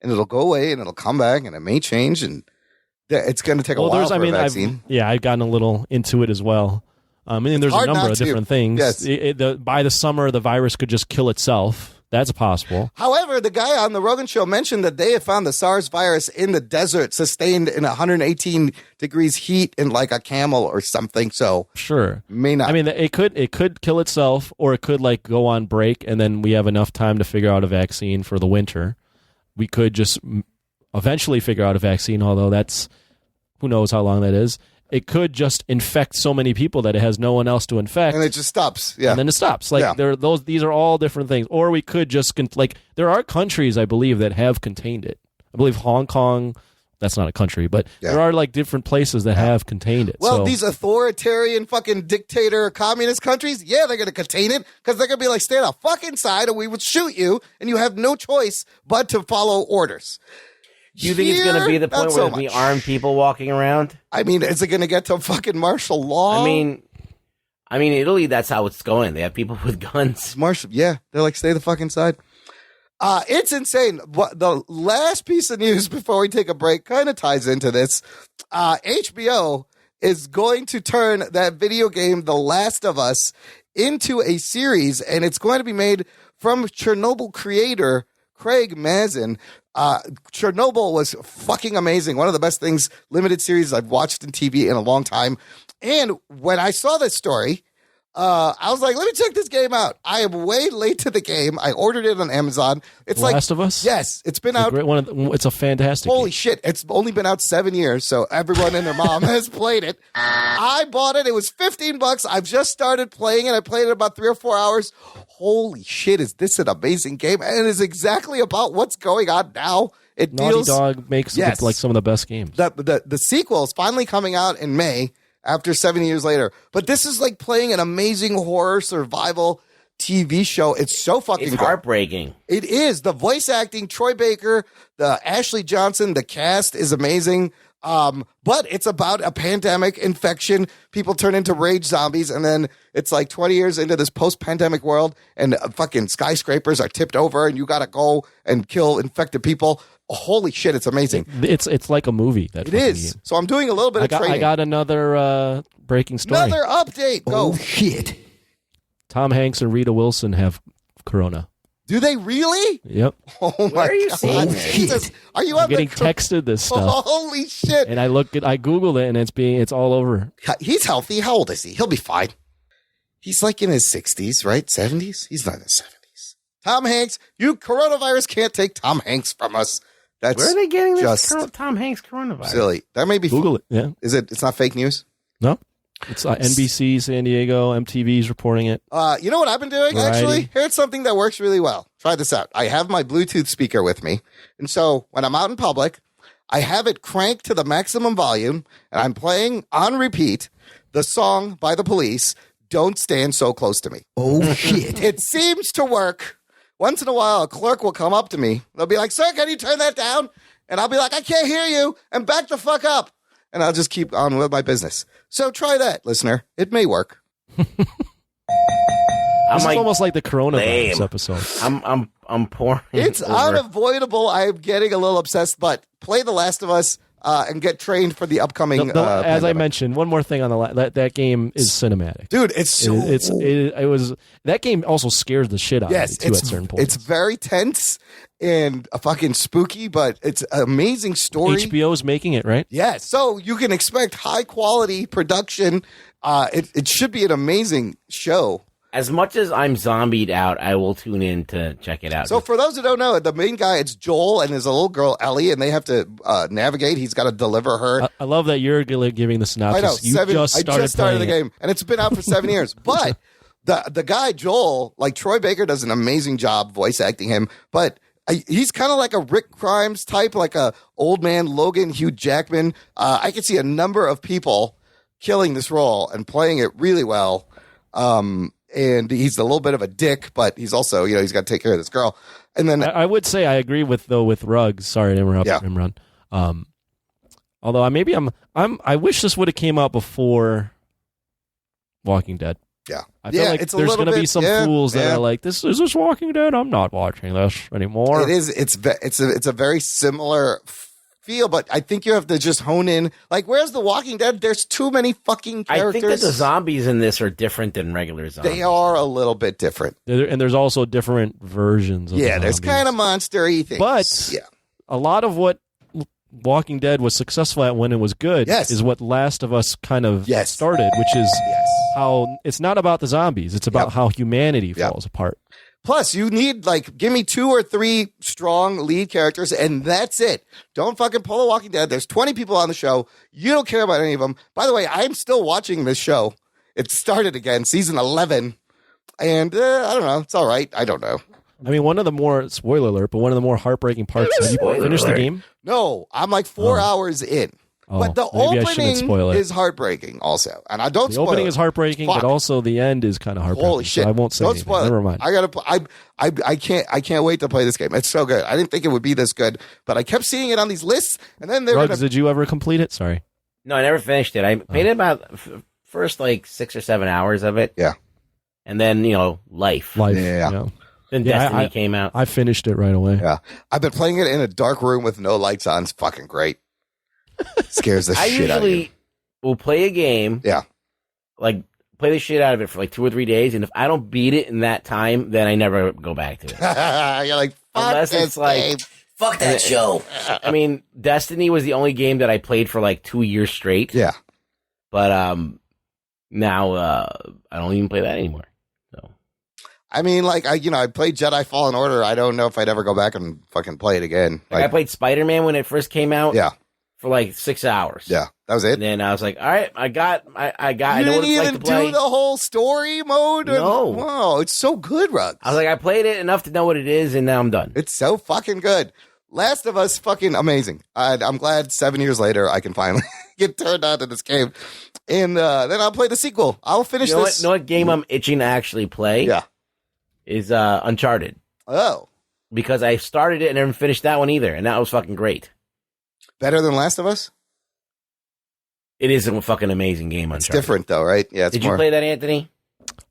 and it'll go away, and it'll come back, and it may change, and it's going to take a while for a vaccine. I've gotten a little into it as well. There's a number of different things. Yes. By the summer, the virus could just kill itself. That's possible. However, the guy on the Rogan show mentioned that they have found the SARS virus in the desert, sustained in 118 degrees heat in like a camel or something. So sure, may not. I mean, it could kill itself, or it could like go on break, and then we have enough time to figure out a vaccine for the winter. We could just eventually figure out a vaccine, although that's who knows how long that is. It could just infect so many people that it has no one else to infect, and it just stops. Yeah, and then it stops. Like these are all different things. Or we could just there are countries I believe that have contained it. I believe Hong Kong. That's not a country, but there are like different places that have contained it. Well, these authoritarian fucking dictator communist countries, they're going to contain it because they're going to be like, stay the fuck inside, and we would shoot you, and you have no choice but to follow orders. Do you think it's going to be the point where we arm people walking around? I mean, is it going to get to fucking martial law? I mean, Italy, that's how it's going. They have people with guns. They're like, stay the fuck inside. It's insane. The last piece of news before we take a break kind of ties into this. HBO is going to turn that video game, The Last of Us, into a series, and it's going to be made from Chernobyl creator Craig Mazin. Chernobyl was fucking amazing. One of the best things, limited series I've watched in TV in a long time. And when I saw this story, I was like, let me check this game out. I am way late to the game. I ordered it on Amazon. It's like Last of Us? Yes. It's been out. It's a fantastic Holy game. Shit. It's only been out 7 years, so everyone and their mom has played it. I bought it. It was $15. I've just started playing it. I played it about 3 or 4 hours. Holy shit, is this an amazing game? And it is exactly about what's going on now. Naughty Dog makes like some of the best games. The sequel is finally coming out in May after 7 years later. But this is like playing an amazing horror survival TV show. It's so fucking It's heartbreaking. It is. The voice acting, Troy Baker, the Ashley Johnson, the cast is amazing. But it's about a pandemic infection. People turn into rage zombies, and then it's like 20 years into this post-pandemic world, and fucking skyscrapers are tipped over, and you got to go and kill infected people. Holy shit, it's amazing. It's like a movie. It is. Game. So I'm doing a little bit of training. I got another breaking story. Another update. Go. Oh, shit. Tom Hanks and Rita Wilson have corona. Do they really? Yep. Oh my Where are you God. seeing Jesus. Are you getting texted this stuff? Holy shit. And I Googled it, and it's all over. He's healthy. How old is he? He'll be fine. He's like in his 60s, right? 70s? He's not in his 70s. Tom Hanks, coronavirus can't take Tom Hanks from us. Where are they getting this Tom Hanks coronavirus? Silly. That may be Google it. Yeah. It's not fake news? No. It's NBC, San Diego, MTV's reporting it. You know what I've been doing, Variety. actually? Here's something that works really well. Try this out. I have my Bluetooth speaker with me. And so when I'm out in public, I have it cranked to the maximum volume, and I'm playing on repeat the song by The Police, Don't Stand So Close to Me. Oh, shit. It seems to work. Once in a while, a clerk will come up to me. They'll be like, sir, can you turn that down? And I'll be like, I can't hear you. And back the fuck up. And I'll just keep on with my business. So try that, listener. It may work. This is like, almost like the coronavirus lame. episode. I'm pouring. It's over. unavoidable. I'm getting a little obsessed, but play The Last of Us and get trained for the upcoming. As I pandemic. mentioned, one more thing on that game is cinematic. Dude, it's so. It was that game also scares the shit out of me too at certain points. It's very tense and fucking spooky, but it's an amazing story. HBO's making it, right? Yes, so you can expect high quality production. It should be an amazing show. As much as I'm zombied out, I will tune in to check it out. So for those who don't know, the main guy, it's Joel, and there's a little girl, Ellie, and they have to navigate. He's got to deliver her. I love that you're giving the synopsis. I know. I just started the game, and it's been out for 7 years. But the guy, Joel, like Troy Baker does an amazing job voice acting him, but he's kind of like a Rick Grimes type, like a old man Logan, Hugh Jackman. I can see a number of people killing this role and playing it really well. And he's a little bit of a dick, but he's also, he's got to take care of this girl. And then I would say I agree with Ruggs. Sorry to interrupt, Imran. Although I wish this would have came out before Walking Dead. Yeah, I feel like it's there's going to be some fools that are like, "This is Walking Dead. I'm not watching this anymore." It is. It's a very similar feel, but I think you have to just hone in. Like, where's The Walking Dead? There's too many fucking characters. I think that the zombies in this are different than regular zombies. They are a little bit different, and there's also different versions. Of the there's zombies. kind of monster-y things, but a lot of what Walking Dead was successful at when it was good is what Last of Us kind of started, which is how it's not about the zombies. It's about how humanity falls apart. Plus, you need, give me 2 or 3 strong lead characters, and that's it. Don't fucking pull a Walking Dead. There's 20 people on the show. You don't care about any of them. By the way, I'm still watching this show. It started again, season 11. And I don't know. It's all right. I don't know. I mean, one of the more, spoiler alert, but one of the more heartbreaking parts, have you finished the game? No, I'm 4 hours in. But the opening is heartbreaking also. And I don't spoil it. The opening is heartbreaking, but also the end is kind of heartbreaking. Holy shit. So I won't say don't anything. spoil it. Never mind. I can't wait to play this game. It's so good. I didn't think it would be this good, but I kept seeing it on these lists, and then did you ever complete it? Sorry. No, I never finished it. I played it about first 6 or 7 hours of it. Yeah. And then, life. Yeah. Then Destiny came out. I finished it right away. Yeah. I've been playing it in a dark room with no lights on. It's fucking great. Scares the shit out of you. I usually will play a game. Yeah. Play the shit out of it for 2 or 3 days. And if I don't beat it in that time, then I never go back to it. You're like, fuck unless this game. Fuck that show. I mean, Destiny was the only game that I played for 2 years straight. Yeah. But now I don't even play that anymore. So I mean, I played Jedi Fallen Order. I don't know if I'd ever go back and fucking play it again. I played Spider-Man when it first came out. Yeah. For 6 hours. Yeah, that was it. And then I was like, all right, I know what it's like to play. You didn't even do the whole story mode? No. Wow, it's so good, Ruggs. I was like, I played it enough to know what it is, and now I'm done. It's so fucking good. Last of Us, fucking amazing. I'm glad 7 years later I can finally get turned on to this game. And then I'll play the sequel. I'll finish this. You know what game I'm itching to actually play? Yeah. Is Uncharted. Oh. Because I started it and never finished that one either, and that was fucking great. Better than Last of Us? It is a fucking amazing game, Uncharted. It's different, though, right? Yeah. Did you play that, Anthony?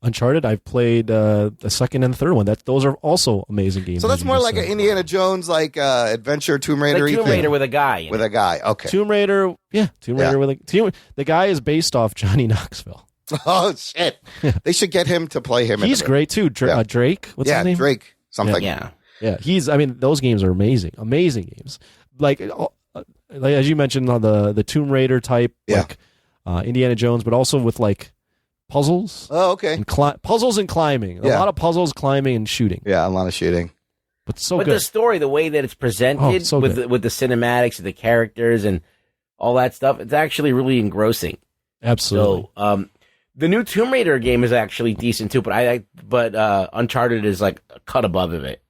Uncharted, I've played the second and third one. Those are also amazing games. So that's more like an Indiana Jones, adventure Tomb Raider. Tomb Raider with a guy. With a guy, okay. Tomb Raider, Tomb Raider with a the guy is based off Johnny Knoxville. Oh shit! They should get him to play him. He's great too. Drake. What's his name? Drake. Something. Yeah. Those games are amazing games. As you mentioned, on the Tomb Raider type, Indiana Jones, but also with puzzles. Oh, okay. And puzzles and climbing. A lot of puzzles, climbing, and shooting. Yeah, a lot of shooting. But good. The story, the way that it's presented with the cinematics of the characters and all that stuff, it's actually really engrossing. Absolutely. So, the new Tomb Raider game is actually decent too, but Uncharted is a cut above of it.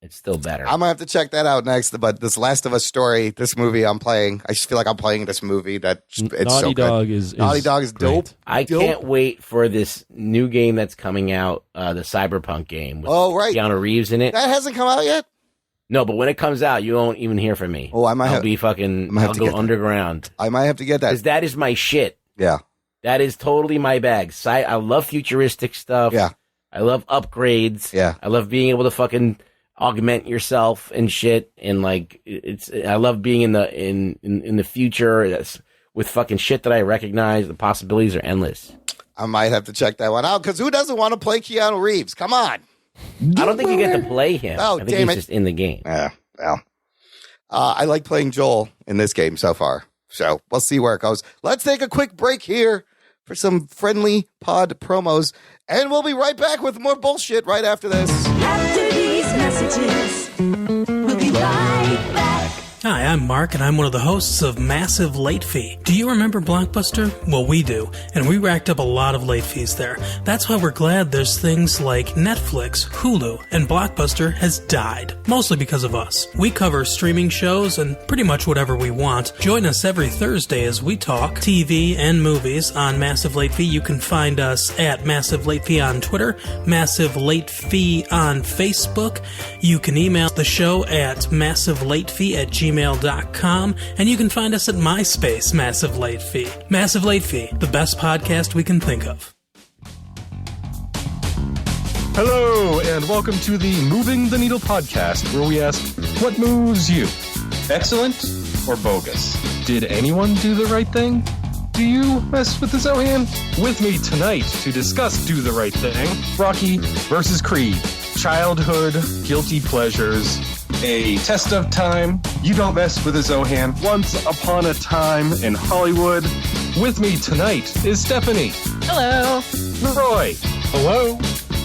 It's still better. I'm gonna have to check that out next. But this Last of Us story, this movie I'm playing, I just feel like I'm playing this movie. It's Naughty Dog is dope. I can't wait for this new game that's coming out, the Cyberpunk game. With Keanu Reeves in it. That hasn't come out yet. No, but when it comes out, you won't even hear from me. Oh, I'll go underground. I might have to get that because that is my shit. Yeah, that is totally my bag. I love futuristic stuff. Yeah. I love upgrades. Yeah. I love being able to fucking augment yourself and shit. And like, I love being in the future with fucking shit that I recognize. The possibilities are endless. I might have to check that one out because who doesn't want to play Keanu Reeves? Come on. I don't think you get to play him. Oh, I think damn he's it. just in the game. Yeah, well, I like playing Joel in this game so far. So we'll see where it goes. Let's take a quick break here for some friendly pod promos, and we'll be right back with more bullshit right after this. After these messages, we'll be right back. Hi, I'm Mark, and I'm one of the hosts of Massive Late Fee. Do you remember Blockbuster? Well, we do, and we racked up a lot of late fees there. That's why we're glad there's things like Netflix, Hulu, and Blockbuster has died, mostly because of us. We cover streaming shows and pretty much whatever we want. Join us every Thursday as we talk TV and movies on Massive Late Fee. You can find us at Massive Late Fee on Twitter, Massive Late Fee on Facebook. You can email the show at massivelatefee@gmail.com, and you can find us at MySpace, Massive Late Fee. Massive Late Fee, the best podcast we can think of. Hello, and welcome to the Moving the Needle podcast, where we ask, what moves you? Excellent or bogus? Did anyone do the right thing? Do you mess with the Zohan? With me tonight to discuss Do the Right Thing, Rocky versus Creed, childhood, guilty pleasures, a test of time, you don't mess with a Zohan, once upon a time in Hollywood. With me tonight is Stephanie. Hello. Roy. Hello.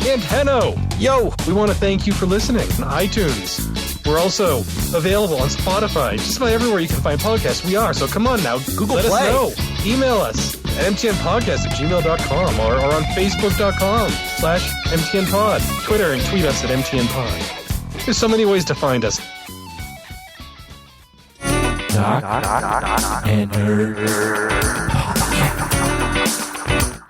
And Henno. Yo. We want to thank you for listening on iTunes. We're also available on Spotify, just about everywhere you can find podcasts. We are, so come on now, Google let Play. us know. Email us at mtnpodcast@gmail.com or on facebook.com/mtnpod. Twitter and tweet us at mtnpod. There's so many ways to find us.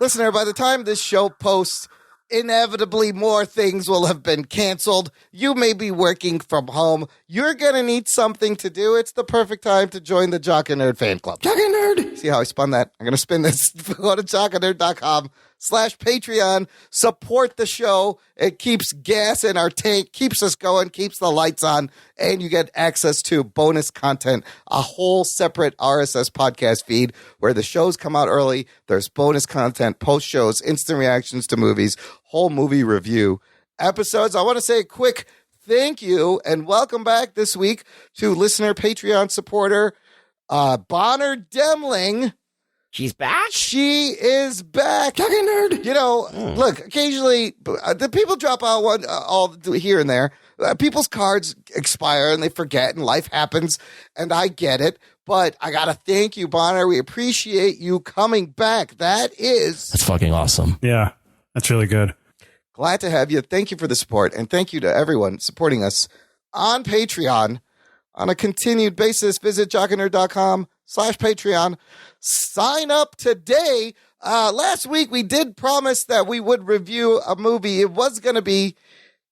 Listener, by the time this show posts, inevitably more things will have been canceled. You may be working from home. You're going to need something to do. It's the perfect time to join the Jock and Nerd fan club. Jock and Nerd! See how I spun that? I'm going to spin this. Go to jockandnerd.com/Patreon. Support the show. It keeps gas in our tank, keeps us going, keeps the lights on, and you get access to bonus content, a whole separate RSS podcast feed where the shows come out early. There's bonus content, post shows, instant reactions to movies, whole movie review episodes. I want to say a quick thank you and welcome back this week to listener Patreon supporter Bonner Demling. She's back? She is back. Talking nerd. You know, look, occasionally the people drop out all here and there. People's cards expire and they forget and life happens, and I get it. But I got to thank you, Bonner. We appreciate you coming back. That's fucking awesome. Yeah, that's really good. Glad to have you. Thank you for the support, and thank you to everyone supporting us on Patreon on a continued basis. Visit jockandnerd.com/Patreon. Sign up today. Last week, we did promise that we would review a movie. It was going to be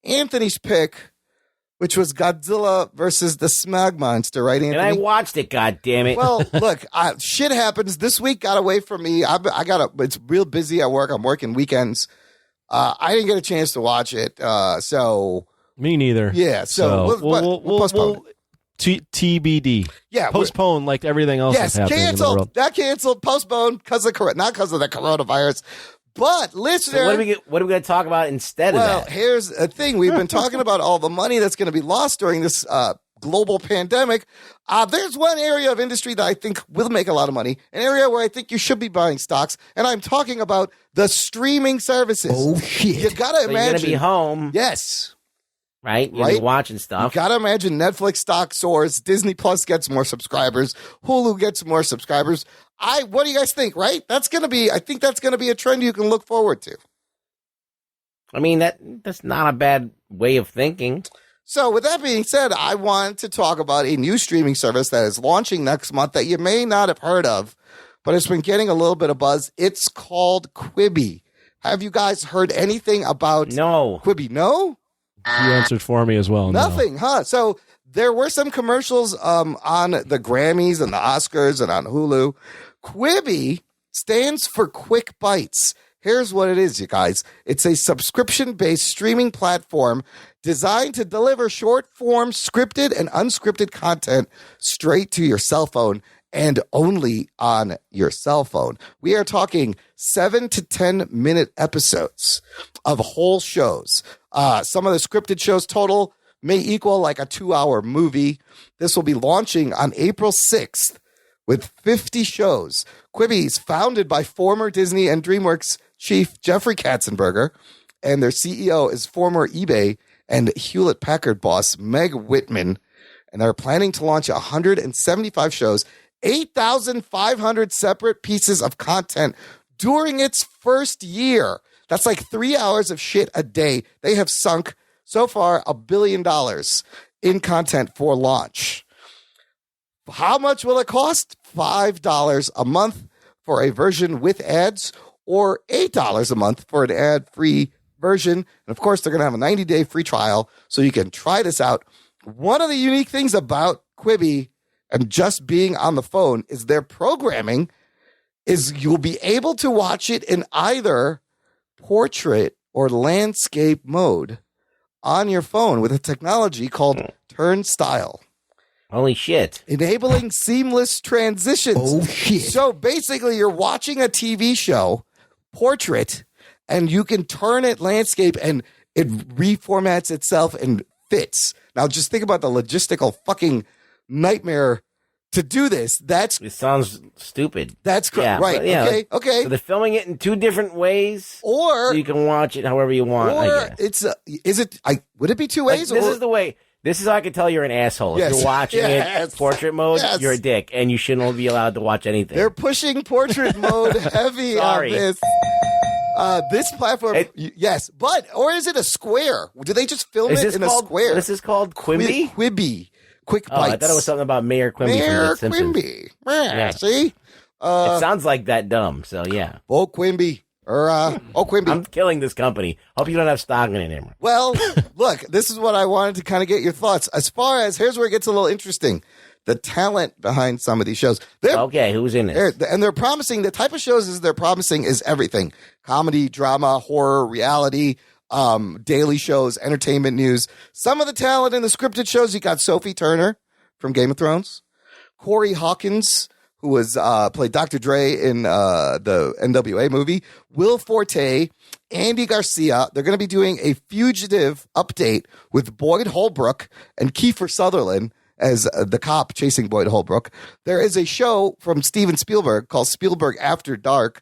Anthony's pick, which was Godzilla versus the Smog Monster, right, Anthony? And I watched it, goddammit. Well, look, shit happens. This week got away from me. It's real busy at work. I'm working weekends. I didn't get a chance to watch it. So me neither. Yeah. So we'll postpone it. TBD. Yeah. Postpone like everything else Yes, that's happening in the canceled. world. That canceled. Postponed because of not because of the coronavirus. But listener, So what are we going to talk about instead of well, that? here's the thing. We've been talking about all the money that's going to be lost during this global pandemic. There's one area of industry that I think will make a lot of money, an area where I think you should be buying stocks, and I'm talking about the streaming services. Oh, shit. You got to So you're imagine. going to be home, Yes. right? You're gonna be watching stuff. You got to imagine Netflix stock soars, Disney Plus gets more subscribers, Hulu gets more subscribers. What do you guys think, right? I think that's going to be a trend you can look forward to. I mean, that's not a bad way of thinking. So with that being said, I want to talk about a new streaming service that is launching next month that you may not have heard of, but it's been getting a little bit of buzz. It's called QuiBi. Have you guys heard anything about QuiBi? No? You answered for me as well. Nothing, huh? So there were some commercials on the Grammys and the Oscars and on Hulu. QuiBi stands for Quick Bites. Here's what it is, you guys. It's a subscription-based streaming platform designed to deliver short-form scripted and unscripted content straight to your cell phone and only on your cell phone. We are talking 7 to 10 minute episodes of whole shows. Some of the scripted shows total may equal like a 2-hour movie. This will be launching on April 6th with 50 shows. QuiBi is founded by former Disney and DreamWorks chief Jeffrey Katzenberger, and their CEO is former eBay and Hewlett-Packard boss Meg Whitman, and they're planning to launch 175 shows, 8,500 separate pieces of content during its first year. That's like 3 hours of shit a day. They have sunk so far $1 billion in content for launch. How much will it cost? $5 a month for a version with ads, or $8 a month for an ad-free version. And of course, they're going to have a 90-day free trial so you can try this out. One of the unique things about QuiBi and just being on the phone is their programming is you'll be able to watch it in either portrait or landscape mode on your phone with a technology called Turnstile. Holy shit. Enabling seamless transitions. Oh, shit. So basically, you're watching a TV show, portrait, and you can turn it landscape and it reformats itself and fits. Now, just think about the logistical fucking nightmare to do this. It sounds stupid. That's correct. Right. Yeah, Okay. So they're filming it in two different ways, Or so you can watch it however you want. I guess. would it be two ways? This is the way. This is how I can tell you're an asshole. Yes. If you're watching it portrait mode, Yes. you're a dick, and you shouldn't be allowed to watch anything. They're pushing portrait mode heavy on this. This platform, yes, or is it a square? Do they just film it in a square? This is called QuiBi? QuiBi. Quick Bites. I thought it was something about Mayor Quimby. Mayor from The Simpsons. Quimby. Yeah, see? It sounds like that dumb, so yeah. Quimby. Quimby. I'm killing this company. Hope you don't have stock in it anymore. Well, look, this is what I wanted to kind of get your thoughts. As far as, here's where it gets a little interesting. The talent behind some of these shows. Okay, who's in this? They're promising, the type of shows they're promising is everything. Comedy, drama, horror, reality, daily shows, entertainment news. Some of the talent in the scripted shows, you got Sophie Turner from Game of Thrones, Corey Hawkins, who was played Dr. Dre in the NWA movie, Will Forte, Andy Garcia. They're going to be doing a fugitive update with Boyd Holbrook and Kiefer Sutherland as the cop chasing Boyd Holbrook. There is a show from Steven Spielberg called Spielberg After Dark.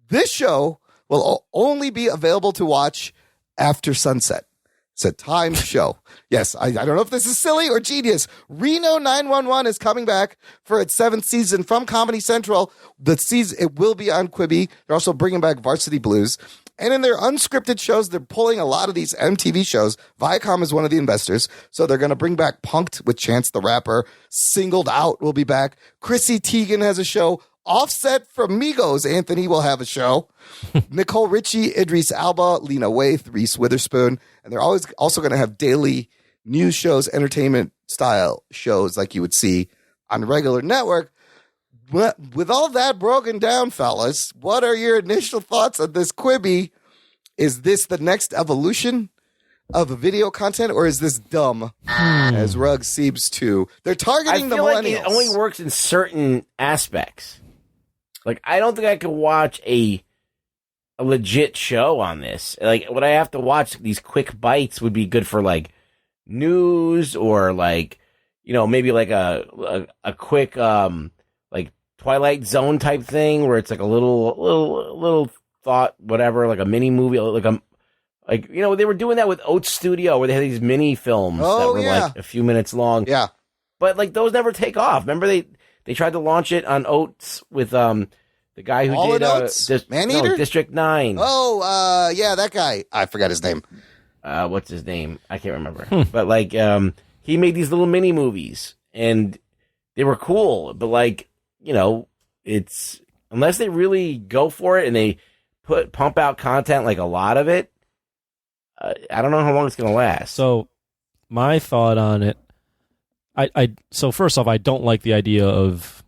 This show will only be available to watch after sunset. It's a timed show. Yes, I don't know if this is silly or genius. Reno 911 is coming back for its 7th season from Comedy Central. It will be on QuiBi. They're also bringing back Varsity Blues. And in their unscripted shows, they're pulling a lot of these MTV shows. Viacom is one of the investors, so they're going to bring back Punk'd with Chance the Rapper. Singled Out will be back. Chrissy Teigen has a show. Offset from Migos, Anthony will have a show. Nicole Richie, Idris Elba, Lena Waithe, Reese Witherspoon. And they're also going to have daily news shows, entertainment style shows like you would see on a regular network. With all that broken down, fellas, what are your initial thoughts on this QuiBi? Is this the next evolution of video content, or is this dumb, as Ruggs seems to? They're targeting the millennials. I feel like it only works in certain aspects. Like, I don't think I could watch a legit show on this. Like, what I have to watch, these quick bites would be good for, like, news or, like, you know, maybe like a quick, like, Twilight Zone type thing where it's like a little thought, whatever, like a mini movie, like, you know, they were doing that with Oats Studio where they had these mini films that were like a few minutes long. Yeah. But like those never take off. Remember they tried to launch it on Oats with the guy who All did Maneater? District 9. Oh, yeah, that guy. I forgot his name. What's his name? I can't remember. But like he made these little mini movies and they were cool, but like, you know, it's unless they really go for it and they pump out content like a lot of it, I don't know how long it's going to last. So my thought on it, so first off, I don't like the idea of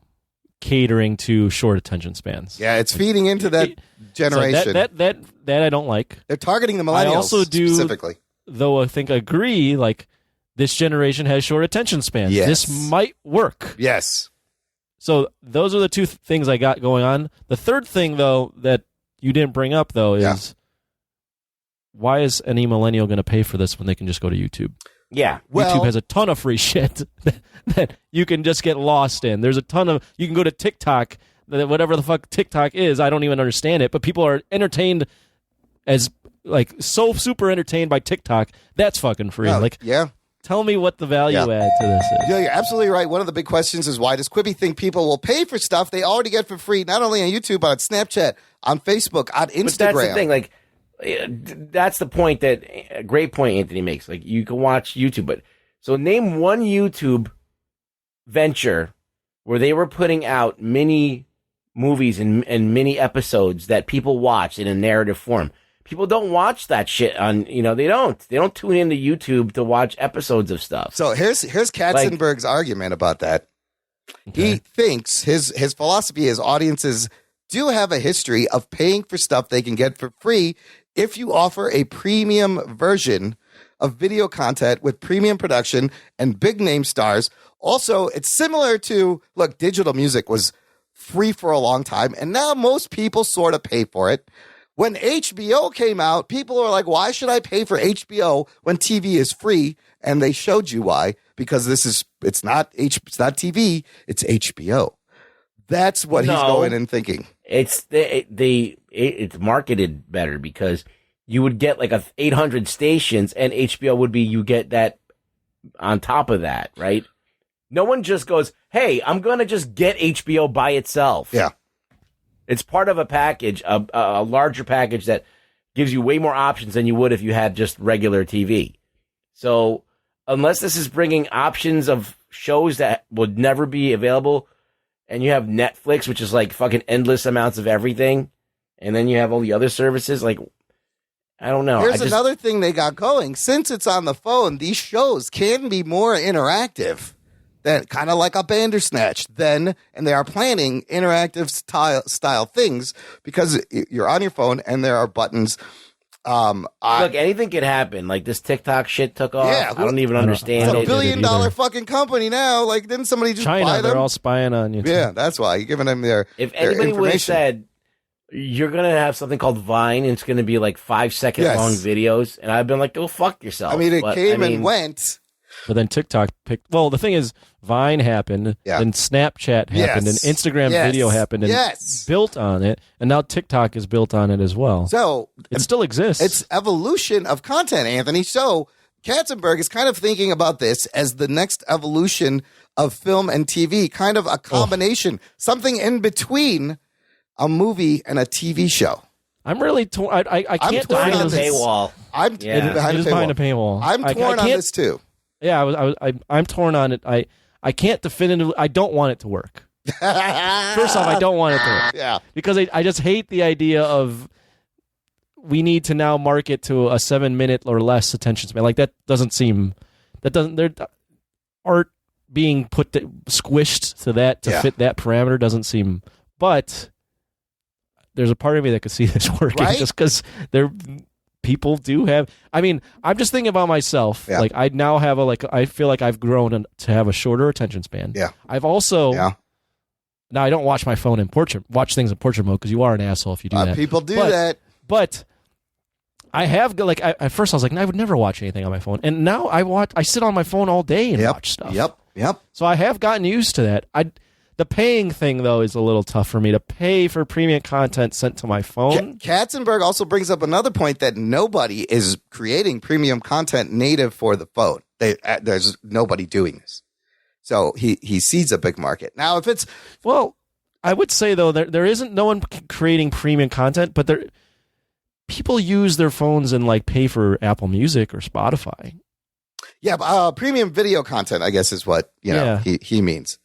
catering to short attention spans. Yeah, it's feeding into that generation. So that I don't like. They're targeting the millennials I also do, specifically. Though I think agree, like, this generation has short attention spans. Yes. This might work. Yes. So those are the two things I got going on. The third thing, though, that you didn't bring up, though, is why is any millennial going to pay for this when they can just go to YouTube? Yeah. Well, YouTube has a ton of free shit that you can just get lost in. There's a ton of... You can go to TikTok, whatever the fuck TikTok is. I don't even understand it, but people are entertained as... Like, so super entertained by TikTok. That's fucking free. Tell me what the value add to this is. Yeah, you're absolutely right. One of the big questions is, why does QuiBi think people will pay for stuff they already get for free, not only on YouTube, but on Snapchat, on Facebook, on Instagram? But that's the thing. Like, that's the point that a great point Anthony makes. Like, you can watch YouTube, but so name one YouTube venture where they were putting out mini movies and mini episodes that people watch in a narrative form. People don't watch that shit on, they don't tune into YouTube to watch episodes of stuff. So here's Katzenberg's argument about that. Okay. He thinks his philosophy is audiences do have a history of paying for stuff they can get for free if you offer a premium version of video content with premium production and big name stars. Also, it's similar to, look, digital music was free for a long time, and now most people sort of pay for it. When HBO came out, people were like, why should I pay for HBO when TV is free? And they showed you why, because it's not TV, it's HBO. That's what he's going and thinking. It's it's marketed better because you would get like 800 stations, and HBO would be, you get that on top of that, right? No one just goes, hey, I'm going to just get HBO by itself. Yeah. It's part of a package, a larger package that gives you way more options than you would if you had just regular TV. So unless this is bringing options of shows that would never be available, and you have Netflix, which is like fucking endless amounts of everything, and then you have all the other services, like, I don't know. Here's another thing they got going. Since it's on the phone, these shows can be more interactive. That kind of like a Bandersnatch then, and they are planning interactive style things because you're on your phone and there are buttons. Look, anything could happen. Like, this TikTok shit took off. Yeah, I don't even understand. It's a $1 billion fucking company now. Like, didn't somebody just China, buy them? They're all spying on you. Yeah, that's why you're giving them their. If anybody would have said you're gonna have something called Vine, and it's gonna be like 5-second long videos, and I've been like, go fuck yourself. I mean, it came and went. But then TikTok picked... Well, the thing is, Vine happened, then Snapchat happened, and Instagram video happened, and built on it, and now TikTok is built on it as well. So it still exists. It's evolution of content, Anthony. So Katzenberg is kind of thinking about this as the next evolution of film and TV, kind of a combination, something in between a movie and a TV show. I'm really torn. I can't behind a paywall. It is behind a paywall. I'm torn on this too. Yeah, I'm torn on it. I can't definitively. I don't want it to work. First off, I don't want it to work. Yeah, because I just hate the idea of we need to now market to a 7-minute or less attention span. Like, that doesn't seem. There art being squished to fit that parameter doesn't seem. But there's a part of me that could see this working, just because people do have. I mean, I'm just thinking about myself. Yeah. Like, I now have I feel like I've grown to have a shorter attention span. Yeah. I've also. Yeah. Now, I don't watch my phone in watch things in portrait mode, because you are an asshole if you do that. People do that. But I have, at first I was like, no, I would never watch anything on my phone. And now I sit on my phone all day and watch stuff. Yep. So I have gotten used to that. The paying thing, though, is a little tough for me to pay for premium content sent to my phone. Katzenberg also brings up another point that nobody is creating premium content native for the phone. There's nobody doing this. So he sees a big market. Now, if it's... Well, I would say, though, there isn't no one creating premium content, but people use their phones and pay for Apple Music or Spotify. Yeah, premium video content, I guess, is what he means.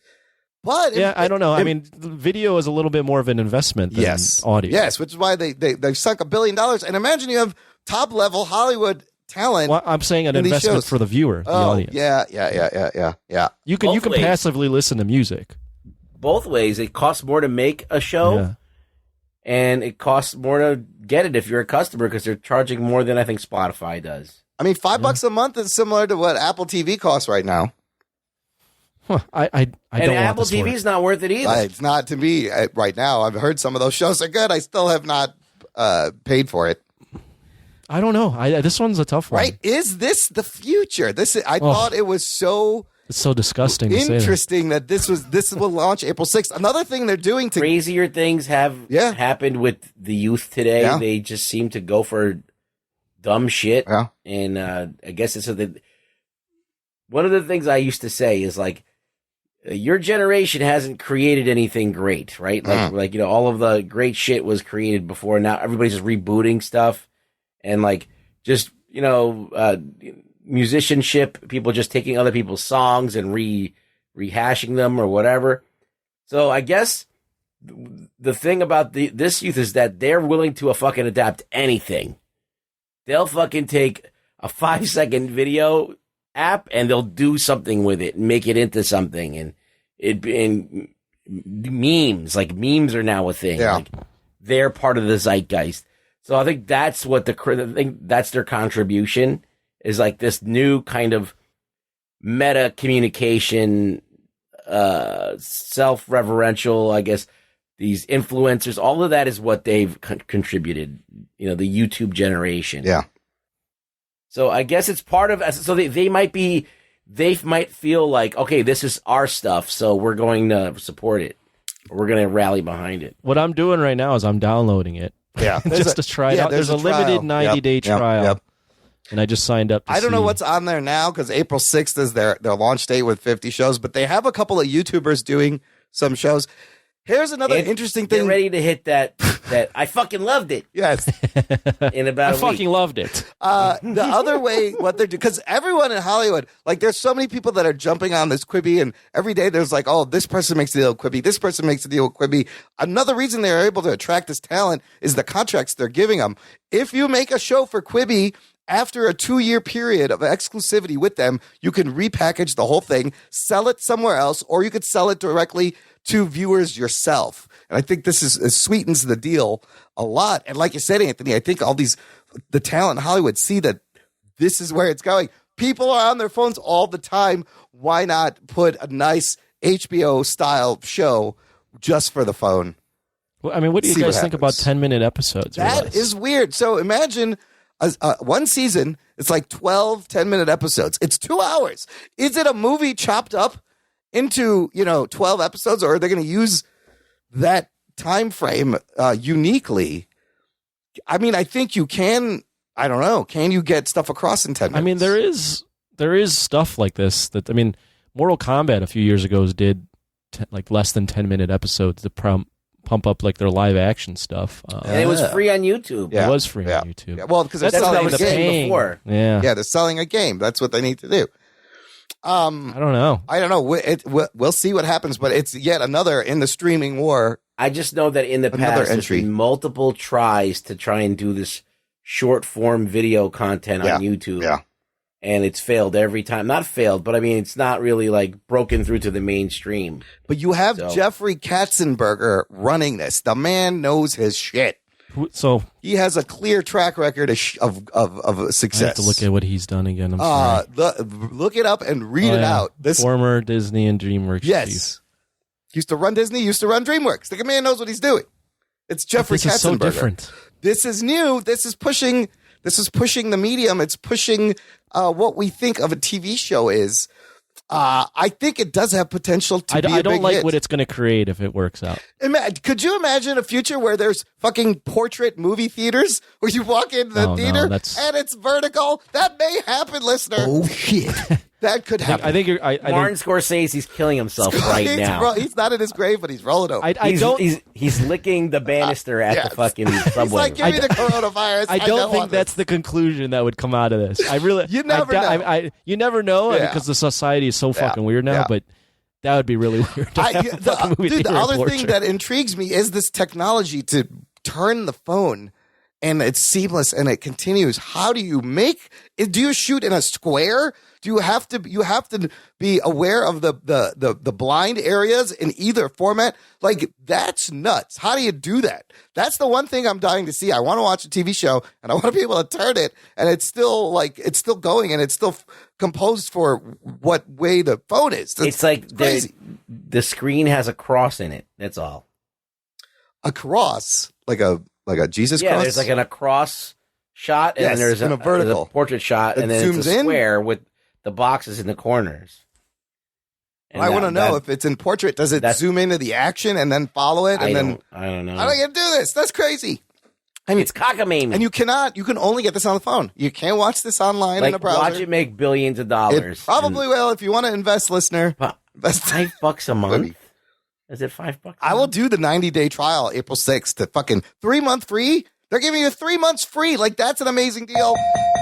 But I don't know. I mean, video is a little bit more of an investment than audio. Yes, which is why they sunk $1 billion. And imagine you have top level Hollywood talent. Well, I'm saying an investment for the viewer, the audience. Yeah. You can passively listen to music. both ways. It costs more to make a show, and it costs more to get it if you're a customer because they're charging more than I think Spotify does. I mean, $5 a month is similar to what Apple TV costs right now. Huh, I don't and Apple want this TV is not worth it either. It's not to me right now. I've heard some of those shows are good. I still have not paid for it. I don't know. This one's a tough one. Right? Is this the future? I thought it was so. It's so disgusting. Interesting that this will launch April 6th. Another thing they're doing to crazier things have happened with the youth today. Yeah. They just seem to go for dumb shit. Yeah. And I guess it's so that one of the things I used to say is like, your generation hasn't created anything great, right? Like all of the great shit was created before. Now everybody's just rebooting stuff and just musicianship, people just taking other people's songs and rehashing them or whatever. So I guess the thing about this youth is that they're willing to fucking adapt anything. They'll fucking take a 5-second video app and they'll do something with it and make it into something. And memes are now a thing. Yeah. They're part of the zeitgeist. So I think that's what that's their contribution is this new kind of meta communication, self-referential, I guess, these influencers, all of that is what they've contributed, the YouTube generation. Yeah. So I guess it's part of, so they might feel like, okay, this is our stuff, so we're going to support it. We're going to rally behind it. What I'm doing right now is I'm downloading it. Yeah. Just to try it out. There's a limited 90-day trial. Yep. And I just signed up. I don't know what's on there now because April 6th is their launch date with 50 shows, but they have a couple of YouTubers doing some shows. Here's another interesting thing. Get ready to hit that I fucking loved it. Yes. In about a week. I fucking loved it. The other way, what they're doing, because everyone in Hollywood, there's so many people that are jumping on this QuiBi, and every day there's this person makes a deal with QuiBi, this person makes a deal with QuiBi. Another reason they're able to attract this talent is the contracts they're giving them. If you make a show for QuiBi, after a 2-year period of exclusivity with them, you can repackage the whole thing, sell it somewhere else, or you could sell it directly to viewers yourself. And I think this sweetens the deal a lot. And like you said, Anthony, I think the talent in Hollywood see that this is where it's going. People are on their phones all the time. Why not put a nice HBO-style show just for the phone? Well, I mean, what do you guys think about 10-minute episodes? That is weird. So imagine one season, it's 12 10-minute episodes. It's 2 hours. Is it a movie chopped up into 12 episodes, or are they going to use that time frame uniquely? I mean, I think you can. I don't know. Can you get stuff across in 10 minutes? I mean, there is stuff like this that, I mean, Mortal Kombat a few years ago did less than 10-minute episodes to pump up their live action stuff. And it was free on YouTube. Yeah. It was free on YouTube. Yeah. Well, because they're That's selling what I was a game saying before. Yeah. Yeah, they're selling a game. That's what they need to do. I don't know. We'll see what happens, but it's yet another in the streaming war. I just know that in the past, there's been multiple tries to try and do this short form video content on YouTube. Yeah. And it's failed every time. Not failed, but I mean, it's not really broken through to the mainstream. But you have Jeffrey Katzenberger running this. The man knows his shit. So he has a clear track record of success. I have to look at what he's done again. I'm sorry. Look it up and read it out. This former Disney and DreamWorks chief. Used to run Disney, used to run DreamWorks. The man knows what he's doing. It's Jeffrey Katzenberger. Is so different. This is new. This is pushing the medium. It's pushing what we think of a TV show is. I think it does have potential to be a big hit. I don't like what it's going to create if it works out. Could you imagine a future where there's fucking portrait movie theaters where you walk into the theater and it's vertical? That may happen, listener. Oh, shit. That could happen. I think Martin Scorsese's killing himself right now. He's not in his grave, but he's rolling over. He's licking the banister at the fucking subway. He's like, give me the coronavirus. I don't think that's the conclusion that would come out of this. You never know. You never know because the society is so fucking weird now, but that would be really weird. The other thing that intrigues me is this technology to turn the phone and it's seamless and it continues. How do you make it? Do you shoot in a square? Do you have to be aware of the blind areas in either format? Like, that's nuts. How do you do that? That's the one thing I'm dying to see. I want to watch a TV show and I want to be able to turn it and it's still going and it's still composed for what way the phone is. It's like crazy. The screen has a cross in it. That's all. A cross, like a Jesus cross. Yeah, there's like a cross shot, and then there's a vertical there's a portrait shot, and then it's a square with the boxes in the corners. And I want to know if it's in portrait. Does it zoom into the action and then follow it? And I don't know. How do I get to do this? That's crazy. I mean, it's cockamamie. And you can only get this on the phone. You can't watch this online in a browser. Watch it make billions of dollars. It probably will if you want to invest, listener. Invest $5 a month. Is it $5? I will do the 90-day trial April 6th to fucking 3-month free. They're giving you 3 months free. Like, that's an amazing deal.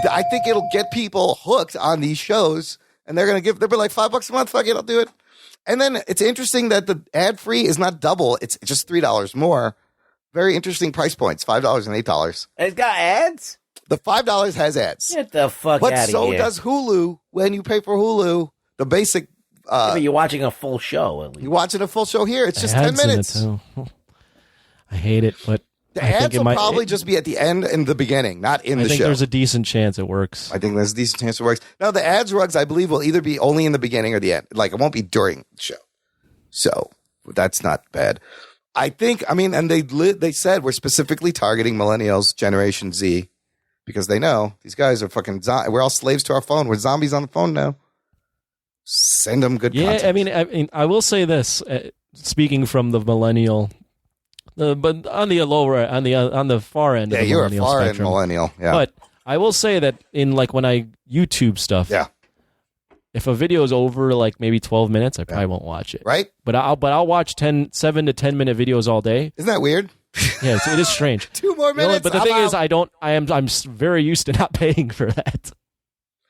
I think it'll get people hooked on these shows, and they'll be like $5 a month. Fuck it, I'll do it. And then it's interesting that the ad free is not double. It's just $3 more. Very interesting price points, $5 and $8. And it's got ads? The $5 has ads. Get the fuck out of here. But so does Hulu when you pay for Hulu. The basic. But you're watching a full show. At least. You're watching a full show here. It's just 10 minutes. I hate it, but the ads will probably just be at the end and the beginning, not in the show. I think there's a decent chance it works. I think there's a decent chance it works. Now, the ads rugs, I believe, will either be only in the beginning or the end. Like, it won't be during the show. So that's not bad. I think, and they said we're specifically targeting millennials, Generation Z, because they know these guys are fucking, we're all slaves to our phone. We're zombies on the phone now. Send them good content. Yeah, I will say this, speaking from the millennial, but on the lower, on the far end of the millennial spectrum. Yeah, you're a far end millennial, yeah. But I will say that in when I YouTube stuff, if a video is over maybe 12 minutes, I probably won't watch it. Right? But I'll watch 7 to 10 minute videos all day. Isn't that weird? Yeah, it is strange. 2 more minutes. But the thing is, I'm very used to not paying for that.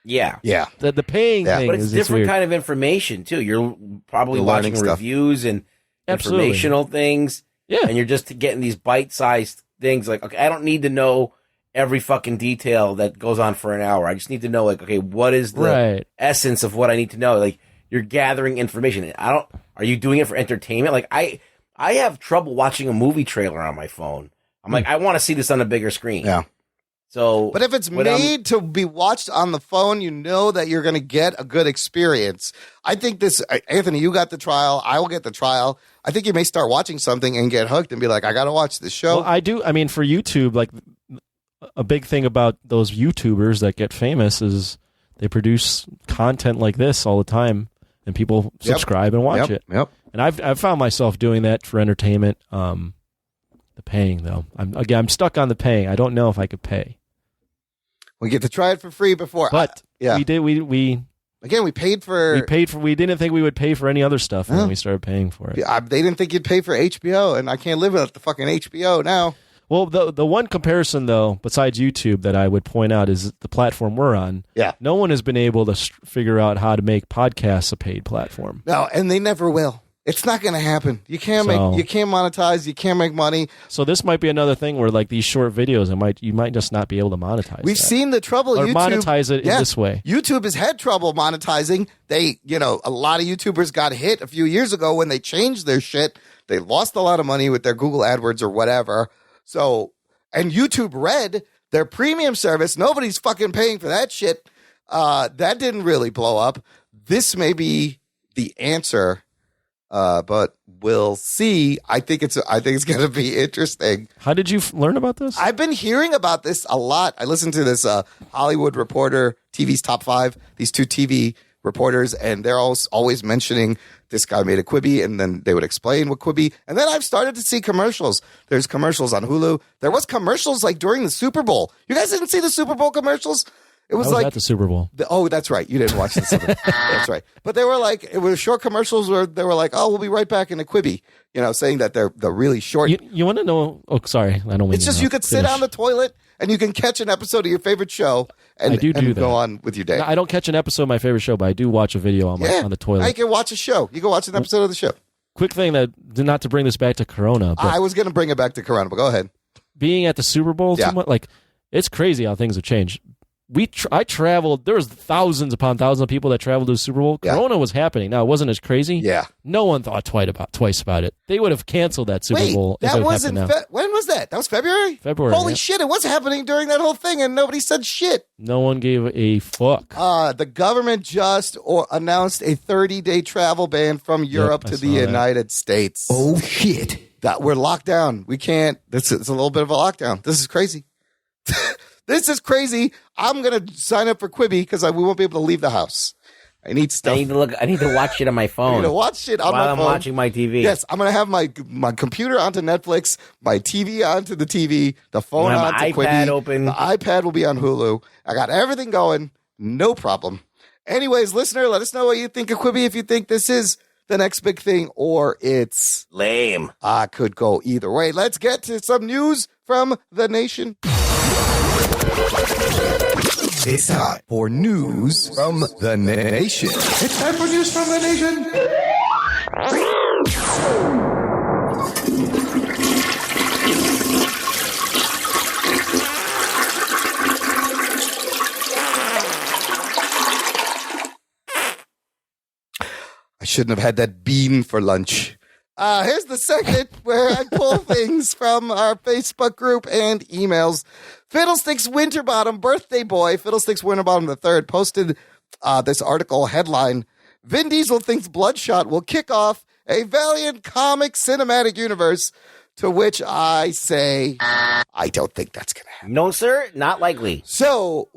Yeah. Yeah. The paying thing but it's is different weird. kind of information, too. You're probably watching reviews and informational things. Yeah. And you're just getting these bite-sized things. Like, okay, I don't need to know every fucking detail that goes on for an hour. I just need to know, okay, what is the essence of what I need to know? Like, you're gathering information. Are you doing it for entertainment? Like, I have trouble watching a movie trailer on my phone. I'm like, I want to see this on a bigger screen. Yeah. So, but if it's made to be watched on the phone, you know that you're going to get a good experience. I think Anthony, you got the trial. I will get the trial. I think you may start watching something and get hooked and be like, I got to watch this show. Well, I do. For YouTube, a big thing about those YouTubers that get famous is they produce content like this all the time, and people subscribe and watch it. Yep. And I've found myself doing that for entertainment. The paying though, I'm stuck on the paying. I don't know if I could pay. We get to try it for free before, but we did. We paid for. We didn't think we would pay for any other stuff, and then we started paying for it. Yeah, they didn't think you'd pay for HBO, and I can't live without the fucking HBO now. Well, the one comparison though, besides YouTube, that I would point out is the platform we're on. Yeah, no one has been able to figure out how to make podcasts a paid platform. No, and they never will. It's not going to happen. You can't monetize. You can't make money. So this might be another thing where these short videos, you might just not be able to monetize. We've seen the trouble. Or YouTube, monetize it in this way. YouTube has had trouble monetizing. A lot of YouTubers got hit a few years ago when they changed their shit. They lost a lot of money with their Google AdWords or whatever. So, and YouTube Red, their premium service, nobody's fucking paying for that shit. That didn't really blow up. This may be the answer. But we'll see. I think it's going to be interesting. How did you learn about this? I've been hearing about this a lot. I listened to this Hollywood Reporter, TV's Top 5, these 2 TV reporters, and they're always mentioning this guy made a QuiBi, and then they would explain what QuiBi. And then I've started to see commercials. There's commercials on Hulu. There was commercials during the Super Bowl. You guys didn't see the Super Bowl commercials? It was at the Super Bowl. That's right. You didn't watch the Super Bowl. That's right. But they were it was short commercials where they were like, oh, we'll be right back in a QuiBi, saying that they're really short. You want to know? Oh, sorry. I don't mean it's just you could sit on the toilet and you can catch an episode of your favorite show and go on with your day. I don't catch an episode of my favorite show, but I do watch a video on the toilet. You can watch a show. You can watch an episode of the show. Quick thing not to bring this back to Corona. But I was going to bring it back to Corona, but go ahead. being at the Super Bowl too much, like it's crazy how things have changed. I traveled. There was thousands upon thousands of people that traveled to the Super Bowl. Corona was happening. Now it wasn't as crazy. Yeah, no one thought twice about it. They would have canceled that Super Bowl. That wasn't. When was that? That was February. Holy shit! It was happening during that whole thing, and nobody said shit. No one gave a fuck. The government just announced a 30-day travel ban from Europe to the United States. Oh shit! That we're locked down. We can't. It's a little bit of a lockdown. This is crazy. This is crazy. I'm going to sign up for QuiBi because we won't be able to leave the house. I need stuff. I need to watch it on my phone. I need to watch shit on my phone. While I'm watching my TV. Yes, I'm going to have my computer onto Netflix, my TV onto the TV, the phone onto QuiBi. iPad open. The iPad will be on Hulu. I got everything going. No problem. Anyways, listener, let us know what you think of QuiBi, if you think this is the next big thing or it's lame. I could go either way. Let's get to some news from the nation. It's time for news from the nation. It's time for news from the nation. I shouldn't have had that bean for lunch. Here's the segment where I pull things from our Facebook group and emails. Fiddlesticks Winterbottom, birthday boy, Fiddlesticks Winterbottom III, posted this article headline, Vin Diesel thinks Bloodshot will kick off a Valiant comic cinematic universe, to which I say, I don't think that's going to happen. No, sir, not likely. So,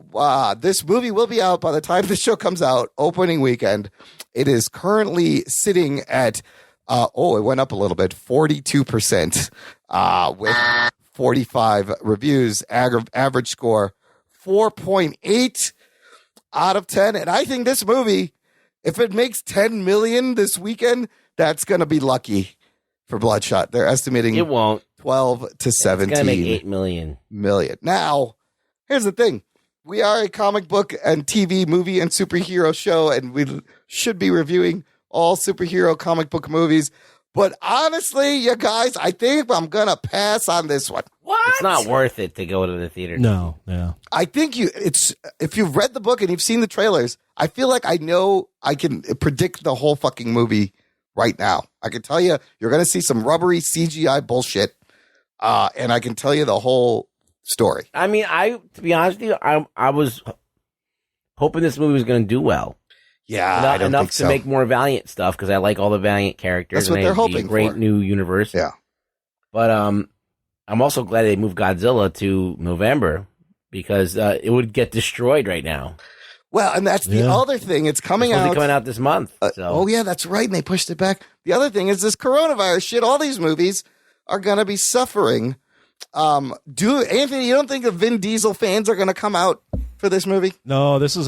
this movie will be out by the time the show comes out, opening weekend. It is currently sitting at, it went up a little bit, 42%, with 45 reviews, average score 4.8 out of 10. And I think this movie, if it makes 10 million this weekend, that's going to be lucky for Bloodshot. They're estimating it won't 12 to 17. It's going to make 8 million. Now, here's the thing. We are a comic book and TV movie and superhero show, and we should be reviewing all superhero comic book movies. But honestly, you guys, I think I'm going to pass on this one. What? It's not worth it to go to the theater. No, yeah. I think if you've read the book and you've seen the trailers, I feel like I know I can predict the whole fucking movie right now. I can tell you, you're going to see some rubbery CGI bullshit, and I can tell you the whole story. I mean, to be honest with you, I was hoping this movie was going to do well. Yeah, enough to make more Valiant stuff because I like all the Valiant characters. That's what they're hoping for. Great new universe. Yeah, but I'm also glad they moved Godzilla to November because it would get destroyed right now. Well, and that's the other thing. It's coming out. Coming out this month. Oh yeah, that's right. And they pushed it back. The other thing is this coronavirus shit. All these movies are going to be suffering. Anthony, you don't think the Vin Diesel fans are going to come out for this movie? No, this is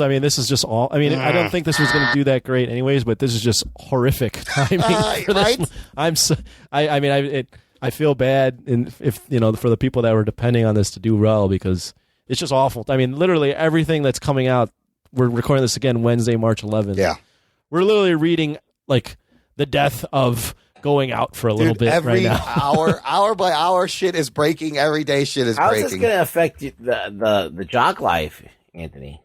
just all. I mean, I don't think this was going to do that great, anyways. But this is just horrific timing for this. Right? I feel bad, if for the people that were depending on this to do well, because it's just awful. I mean, literally everything that's coming out. We're recording this again Wednesday, March 11th. Yeah, we're literally reading like the death of going out for a little bit every right now. hour by hour, shit is breaking. Every day, shit is breaking. How's this going to affect the jock life, Anthony?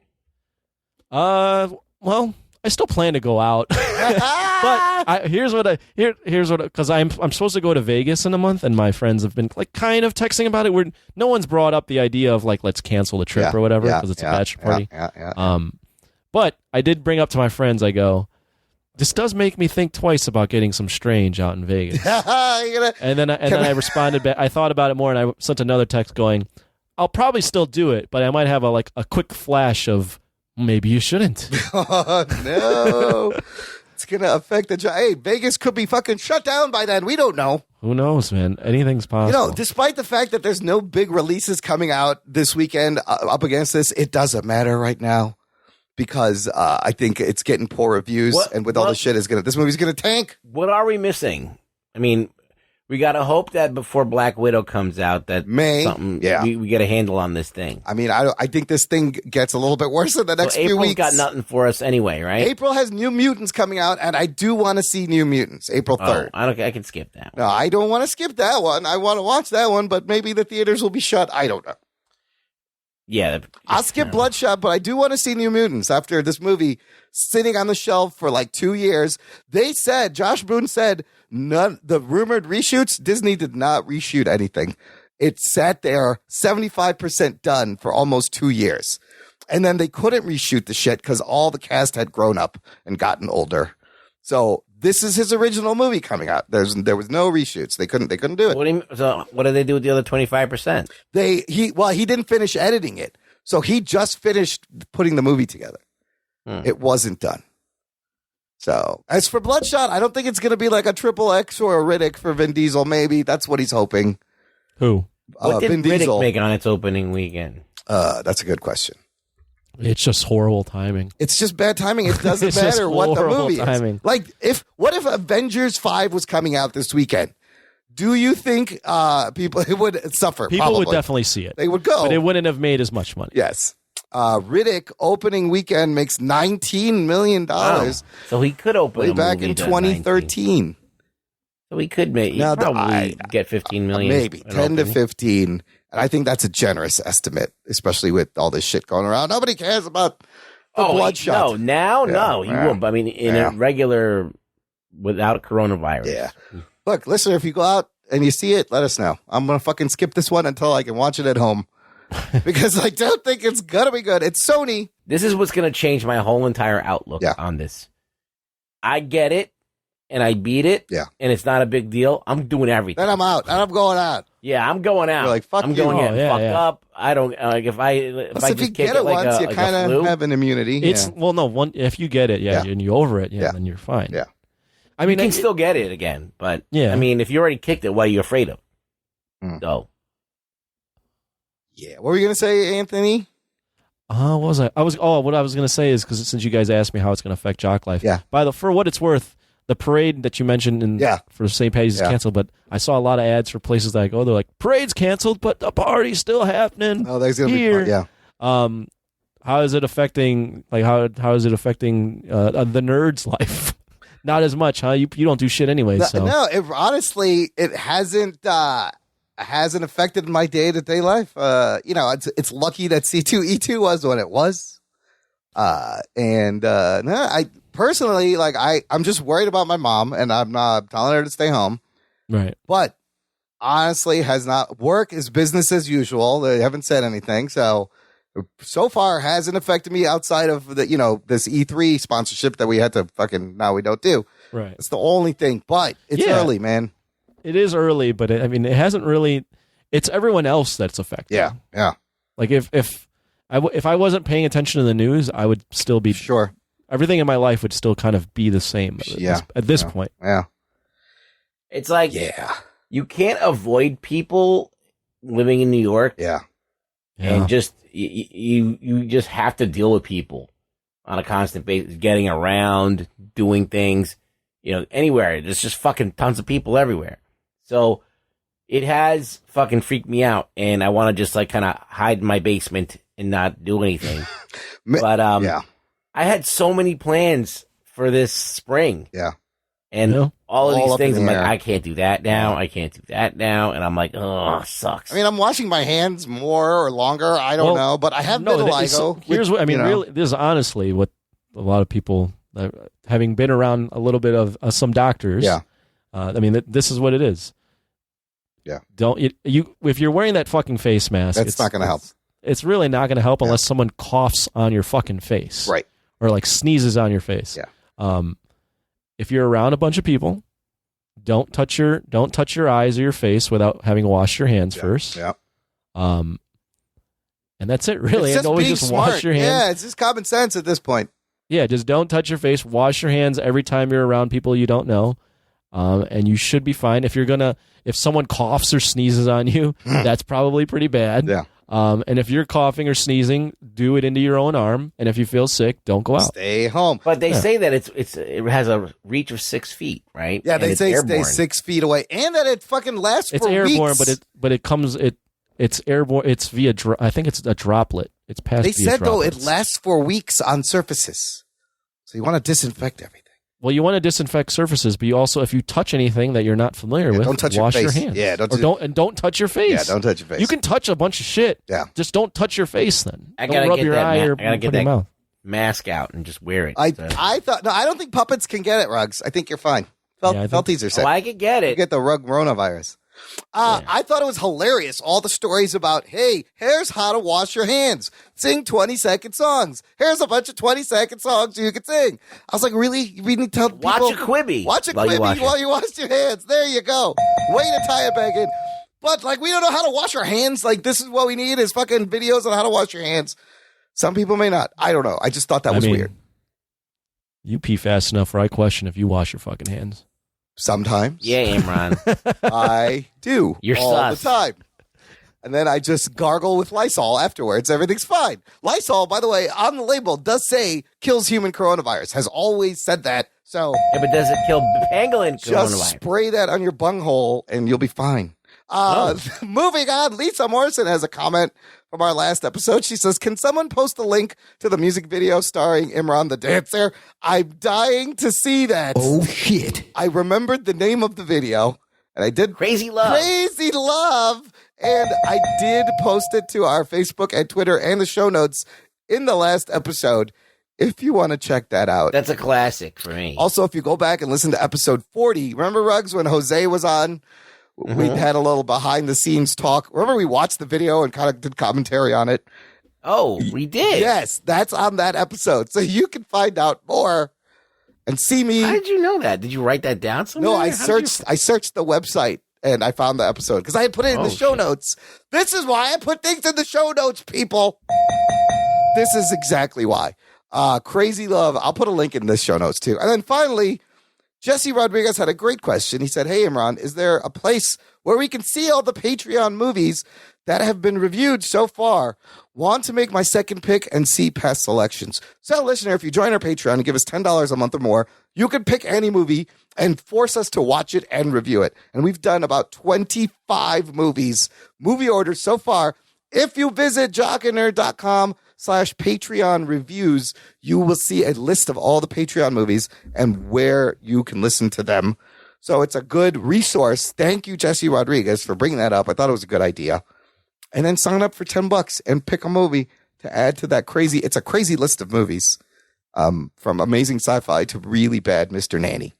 Well, I still plan to go out, but here's what because I'm supposed to go to Vegas in a month, and my friends have been like kind of texting about it. No one's brought up the idea of like let's cancel the trip or whatever because it's a bachelor party. But I did bring up to my friends. I go, this does make me think twice about getting some Strange out in Vegas. And then I responded back. I thought about it more, and I sent another text going, I'll probably still do it, but I might have a quick flash of maybe you shouldn't. Oh, no. It's going to affect the job. Hey, Vegas could be fucking shut down by then. We don't know. Who knows, man? Anything's possible. Despite the fact that there's no big releases coming out this weekend up against this, it doesn't matter right now. Because I think it's getting poor reviews, and with all the shit, this movie's gonna tank. What are we missing? I mean, We got to hope that before Black Widow comes out that we get a handle on this thing. I mean, I think this thing gets a little bit worse in the next few April's weeks. got nothing for us anyway, right? April has New Mutants coming out, and I do want to see New Mutants, April 3rd. I can skip that one. No, I don't want to skip that one. I want to watch that one, but maybe the theaters will be shut. I don't know. Yeah. I'll skip Bloodshot, but I do want to see New Mutants after this movie sitting on the shelf for like 2 years. They said, Josh Boone said, the rumored reshoots, Disney did not reshoot anything. It sat there 75% done for almost 2 years. And then they couldn't reshoot the shit because all the cast had grown up and gotten older. So this is his original movie coming out. There was no reshoots. They couldn't do it. So what did they do with the other 25%? He didn't finish editing it. So he just finished putting the movie together. It wasn't done. So as for Bloodshot, I don't think it's going to be like a XXX or a Riddick for Vin Diesel. Maybe that's what he's hoping. Who? What did Vin Riddick Diesel make on its opening weekend? That's a good question. It's just horrible timing. It's just bad timing. It doesn't It's just matter what the horrible movie timing. is. Like, what if Avengers 5 was coming out this weekend? Do you think people would suffer? People Probably. would definitely see it. They would go. But it wouldn't have made as much money. Yes. Riddick opening weekend makes $19 million. Wow. So he could open way a back movie in to 2013. 19. So he could probably get 15 million. Maybe 10 to 15. And I think that's a generous estimate, especially with all this shit going around. Nobody cares about the Bloodshot. No, he won't. But I mean, in a regular, without coronavirus. Yeah. Look, listener, if you go out and you see it, let us know. I'm going to fucking skip this one until I can watch it at home. Because I don't think it's going to be good. It's Sony. This is what's going to change my whole entire outlook on this. I get it, and I beat it, and it's not a big deal. I'm doing everything. Then I'm out, and I'm going out. Yeah, I'm going out. You're like, fuck I'm you. going in. Fuck yeah. up. I don't, if I If just you kick get it it like once, you like kind a flu, of have an immunity. It's if you get it, and you're over it, then you're fine. Yeah. I mean, you can still get it again, but yeah. I mean, if you already kicked it, what are you afraid of? So. Yeah. What were you going to say, Anthony? What was I? What I was going to say is, because since you guys asked me how it's going to affect Jock Life. Yeah. For what it's worth, the parade that you mentioned for St. Patty's is canceled, but I saw a lot of ads for places that I go. They're like, parade's canceled, but the party's still happening. Oh, there's going to be here. How is it affecting? Like, how is it affecting the nerd's life? Not as much, huh? You don't do shit anyway. No, honestly, it hasn't affected my day-to-day life. It's lucky that C2E2 was what it was. I personally, I'm just worried about my mom, and I'm not telling her to stay home. Right. But honestly, work is business as usual. They haven't said anything. So far hasn't affected me outside of this E3 sponsorship that we had to now we don't do. Right. It's the only thing, but it's early, man. It is early, but it hasn't really. It's everyone else that's affected. Yeah, yeah. Like if I wasn't paying attention to the news, I would still be sure. Everything in my life would still kind of be the same. At this point. Yeah. It's like you can't avoid people living in New York. Yeah. And just you just have to deal with people on a constant basis, getting around, doing things, anywhere. There's just fucking tons of people everywhere. So it has fucking freaked me out, and I want to just kind of hide in my basement and not do anything. But I had so many plans for this spring. Yeah. And all of these things, I'm like, I can't do that now. I can't do that now. And I'm like, oh, it sucks. I mean, I'm washing my hands more or longer. I don't know, but I have vitiligo. Here's what I mean. Really, this is honestly what a lot of people, having been around a little bit of some doctors. Yeah. I mean, this is what it is. Yeah. If you're wearing that fucking face mask, it's not going to help. It's really not going to help unless someone coughs on your fucking face, right? Or sneezes on your face. Yeah. If you're around a bunch of people, don't touch your eyes or your face without having washed your hands first. Yeah. And that's it, really. It's and always just wash your hands. Yeah, it's just common sense at this point. Yeah, just don't touch your face. Wash your hands every time you're around people you don't know. And you should be fine. If someone coughs or sneezes on you, that's probably pretty bad. Yeah. And if you're coughing or sneezing, do it into your own arm. And if you feel sick, don't go out. Stay home. But they say that it has a reach of 6 feet, right? Yeah, they And say it's stay airborne. 6 feet away, and that it fucking lasts It's for airborne, weeks. but it comes it's airborne. It's via I think it's a droplet. It's passed. They via said though it droplets. lasts for weeks on surfaces, so you want to disinfect everything. Well, you want to disinfect surfaces, but you also, if you touch anything that you're not familiar with, don't touch wash your your face. hands. Yeah, don't touch your face. Yeah, don't touch your face. You can touch a bunch of shit. Yeah, just don't touch your face. Then I don't gotta rub get your that. eye or I gotta get put your that mouth. mask out and just wear it. I thought no, I don't think puppets can get it, Rugs. I think you're fine. Felties are sick. Oh, I could get it. You get the rug coronavirus. I thought it was hilarious. All the stories about, hey, here's how to wash your hands. Sing 20-second songs. Here's a bunch of 20-second songs you can sing. I was like, really? We need to tell people. Watch a QuiBi. Watch a while you QuiBi wash while you wash your hands. There you go. Way to tie it back in. But, like, we don't know how to wash our hands. Like, this is what we need is fucking videos on how to wash your hands. Some people may not. I don't know. I just thought that was weird. You pee fast enough where I question if you wash your fucking hands. Sometimes. Yeah, Imran. I do. You're all sus. the time. And then I just gargle with Lysol afterwards. Everything's fine. Lysol, by the way, on the label does say kills human coronavirus. Has always said that. So Yeah, but does it kill pangolin just coronavirus? spray that on your bunghole and you'll be fine. Moving on, Lisa Morrison has a comment from our last episode. She says, can someone post a link to the music video starring Imran the Dancer? I'm dying to see that. Oh, shit. I remembered the name of the video, and I did Crazy Love. Crazy Love. And I did post it to our Facebook and Twitter and the show notes in the last episode if you want to check that out. That's a classic for me. Also, if you go back and listen to episode 40, remember, Ruggs, when Jose was on? We had a little behind-the-scenes talk. Remember we watched the video and kind of did commentary on it? Oh, we did? Yes, that's on that episode. So you can find out more and see me. How did you know that? Did you write that down somewhere? No, I searched the website and I found the episode because I had put it in the show notes. This is why I put things in the show notes, people. This is exactly why. Crazy Love. I'll put a link in the show notes too. And then finally, Jesse Rodriguez had a great question. He said, hey, Imran, is there a place where we can see all the Patreon movies that have been reviewed so far? Want to make my second pick and see past selections. So, listener, if you join our Patreon and give us $10 a month or more, you can pick any movie and force us to watch it and review it. And we've done about 25 movie orders so far. If you visit jockandnerd.com/Patreon reviews, you will see a list of all the Patreon movies and where you can listen to them. So it's a good resource. Thank you, Jesse Rodriguez, for bringing that up. I thought it was a good idea. And then sign up for $10 and pick a movie to add to that crazy. It's a crazy list of movies, from amazing sci-fi to really bad Mr. Nanny.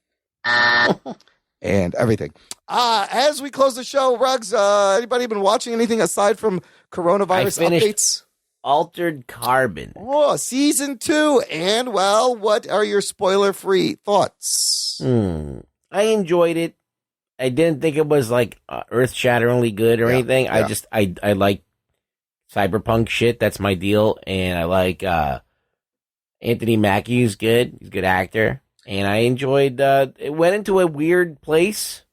And everything. As we close the show, Ruggs, anybody been watching anything aside from coronavirus updates? Altered Carbon. Oh, season 2. And, well, what are your spoiler-free thoughts? I enjoyed it. I didn't think it was like earth-shatteringly good or anything. Yeah. I like cyberpunk shit. That's my deal. And I like Anthony Mackie is good. He's a good actor. And I enjoyed, it went into a weird place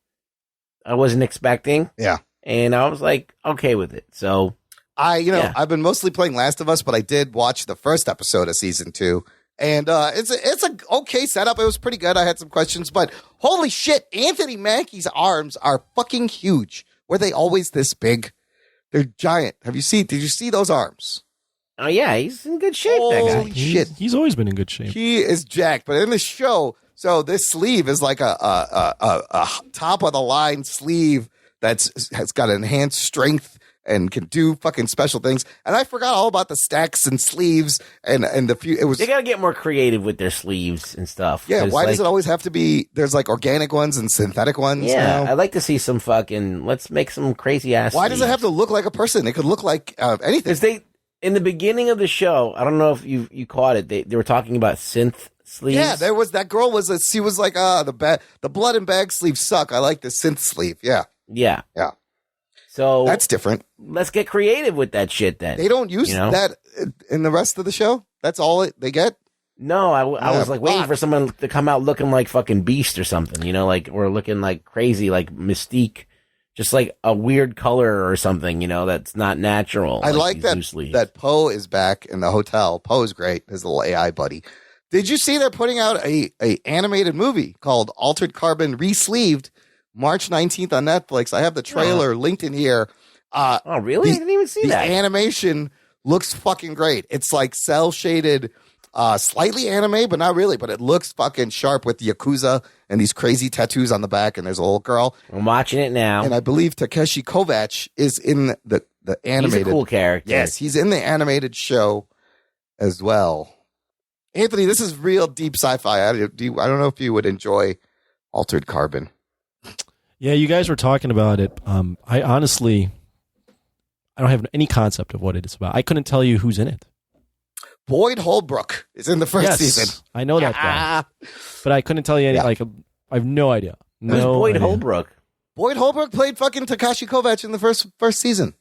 I wasn't expecting. Yeah. And I was like, okay with it. So I've been mostly playing Last of Us, but I did watch the first episode of season 2. And it's a okay setup. It was pretty good. I had some questions, but holy shit, Anthony Mackie's arms are fucking huge. Were they always this big? They're giant. Did you see those arms? Oh yeah, he's in good shape. That guy. Holy shit. He's always been in good shape. He is jacked, but in the show, so this sleeve is like a top of the line sleeve has got enhanced strength and can do fucking special things. And I forgot all about the stacks and sleeves and the few. It was They gotta get more creative with their sleeves and stuff. yeah. Why does like, it always have to be? There's like organic ones and synthetic ones. Yeah, now. I'd like to see some fucking. Let's make some crazy ass. Why does it have to look like a person? It could look like anything. Because in the beginning of the show, I don't know if you caught it. They were talking about synth sleeves. Yeah, there was that girl she was like the blood and bag sleeves suck. I like the synth sleeve. Yeah. Yeah. So That's different. Let's get creative with that shit then. They don't use that in the rest of the show. That's all they get. No, I was like waiting for someone to come out looking like fucking Beast or something, or looking like crazy, like Mystique, just like a weird color or something, that's not natural. I like these that loose leaves. that Poe is back in the hotel. Poe's great, his little AI buddy. Did you see they're putting out a animated movie called Altered Carbon Resleeved March 19th on Netflix? I have the trailer linked in here. Oh, really? I didn't even see that. The animation looks fucking great. It's like cell shaded, slightly anime, but not really. But it looks fucking sharp with Yakuza and these crazy tattoos on the back. And there's a little girl. I'm watching it now. And I believe Takeshi Kovacs is in the animated. He's a cool character. Yes, he's in the animated show as well. Anthony, this is real deep sci-fi. I don't know if you would enjoy Altered Carbon. Yeah, you guys were talking about it. I honestly, I don't have any concept of what it is about. I couldn't tell you who's in it. Boyd Holbrook is in the first season. I know that guy, but I couldn't tell you any. Like, I have no idea. Who's Boyd Holbrook? Boyd Holbrook played fucking Takeshi Kovacs in the first season.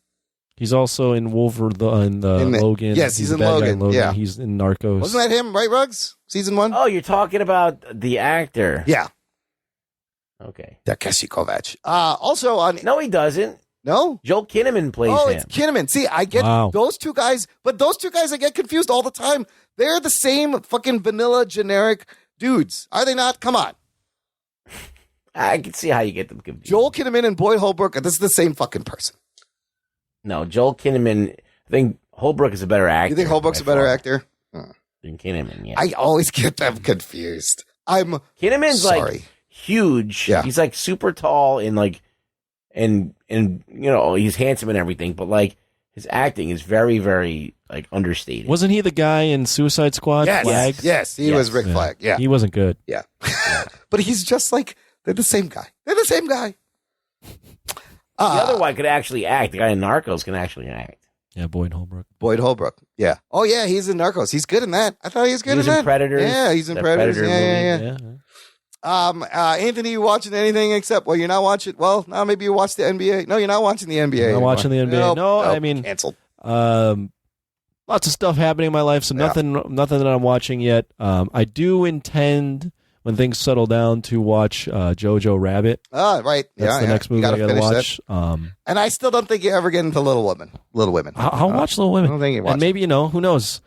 He's also in Logan. Yes, he's in Logan. Yeah, he's in Narcos. Wasn't that him, right, Ruggs? Season 1? Oh, you're talking about the actor. Yeah. Okay. Takeshi Kovacs. Also on... No, he doesn't. No? Joel Kinnaman plays him. Oh, it's Kinnaman. See, I get those two guys, but those two guys I get confused all the time. They're the same fucking vanilla generic dudes. Are they not? Come on. I can see how you get them confused. Joel Kinnaman and Boyd Holbrook, this is the same fucking person. No, Joel Kinnaman, I think Holbrook is a better actor. You think Holbrook's a better actor? Than Kinnaman, yeah. I always get them confused. Kinnaman's sorry. Like huge. Yeah. He's like super tall and like, and he's handsome and everything, but like his acting is very, very like understated. Wasn't he the guy in Suicide Squad? Yes, Flag? yes, he was Rick Flag. Yeah, he wasn't good. Yeah, but he's just like they're the same guy. They're the same guy. The other one could actually act. The guy in Narcos can actually act. Yeah, Boyd Holbrook. Boyd Holbrook. Yeah. Oh yeah, he's in Narcos. He's good in that. I thought he was good in that. Predators. Yeah, he's in Predators. Predator Yeah. Anthony, you watching anything except? Well, you're not watching. Well, now maybe you watch the NBA. No, you're not watching the NBA. I'm not watching the NBA. No, I mean canceled. Lots of stuff happening in my life, so nothing that I'm watching yet. I do intend, when things settle down, to watch Jojo Rabbit. Right. That's the next movie I gotta watch. And I still don't think you ever get into Little Women. I'll watch Little Women. I don't think you watch. And maybe, who knows?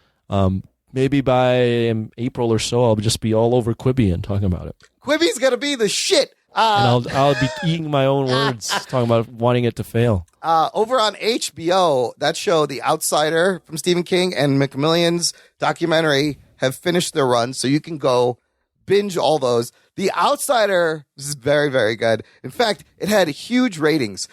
Maybe by April or so, I'll just be all over QuiBi and talking about it. QuiBi's gonna be the shit. And I'll be eating my own words, talking about wanting it to fail. Over on HBO, that show, The Outsider from Stephen King and McMillian's documentary have finished their run, so you can go binge all those. The Outsider is very, very good. In fact, it had huge ratings,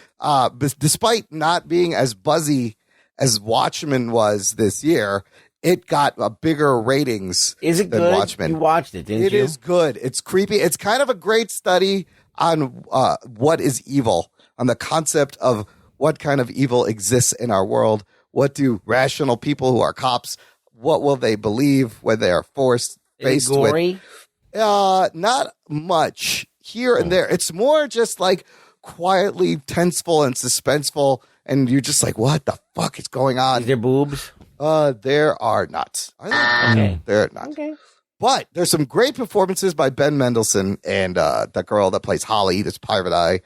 despite not being as buzzy as Watchmen was this year. It got a bigger ratings Is it than good? Watchmen. You watched it, didn't you? It is good. It's creepy. It's kind of a great study on what is evil, on the concept of what kind of evil exists in our world. What do rational people who are cops, what will they believe when they are faced Is it gory? with? Not much here and there. It's more just like quietly tenseful and suspenseful, and you're just like, what the fuck is going on? Is there boobs? There are not. Okay. There are not. Okay. But there's some great performances by Ben Mendelsohn and that girl that plays Holly, this Private Eye.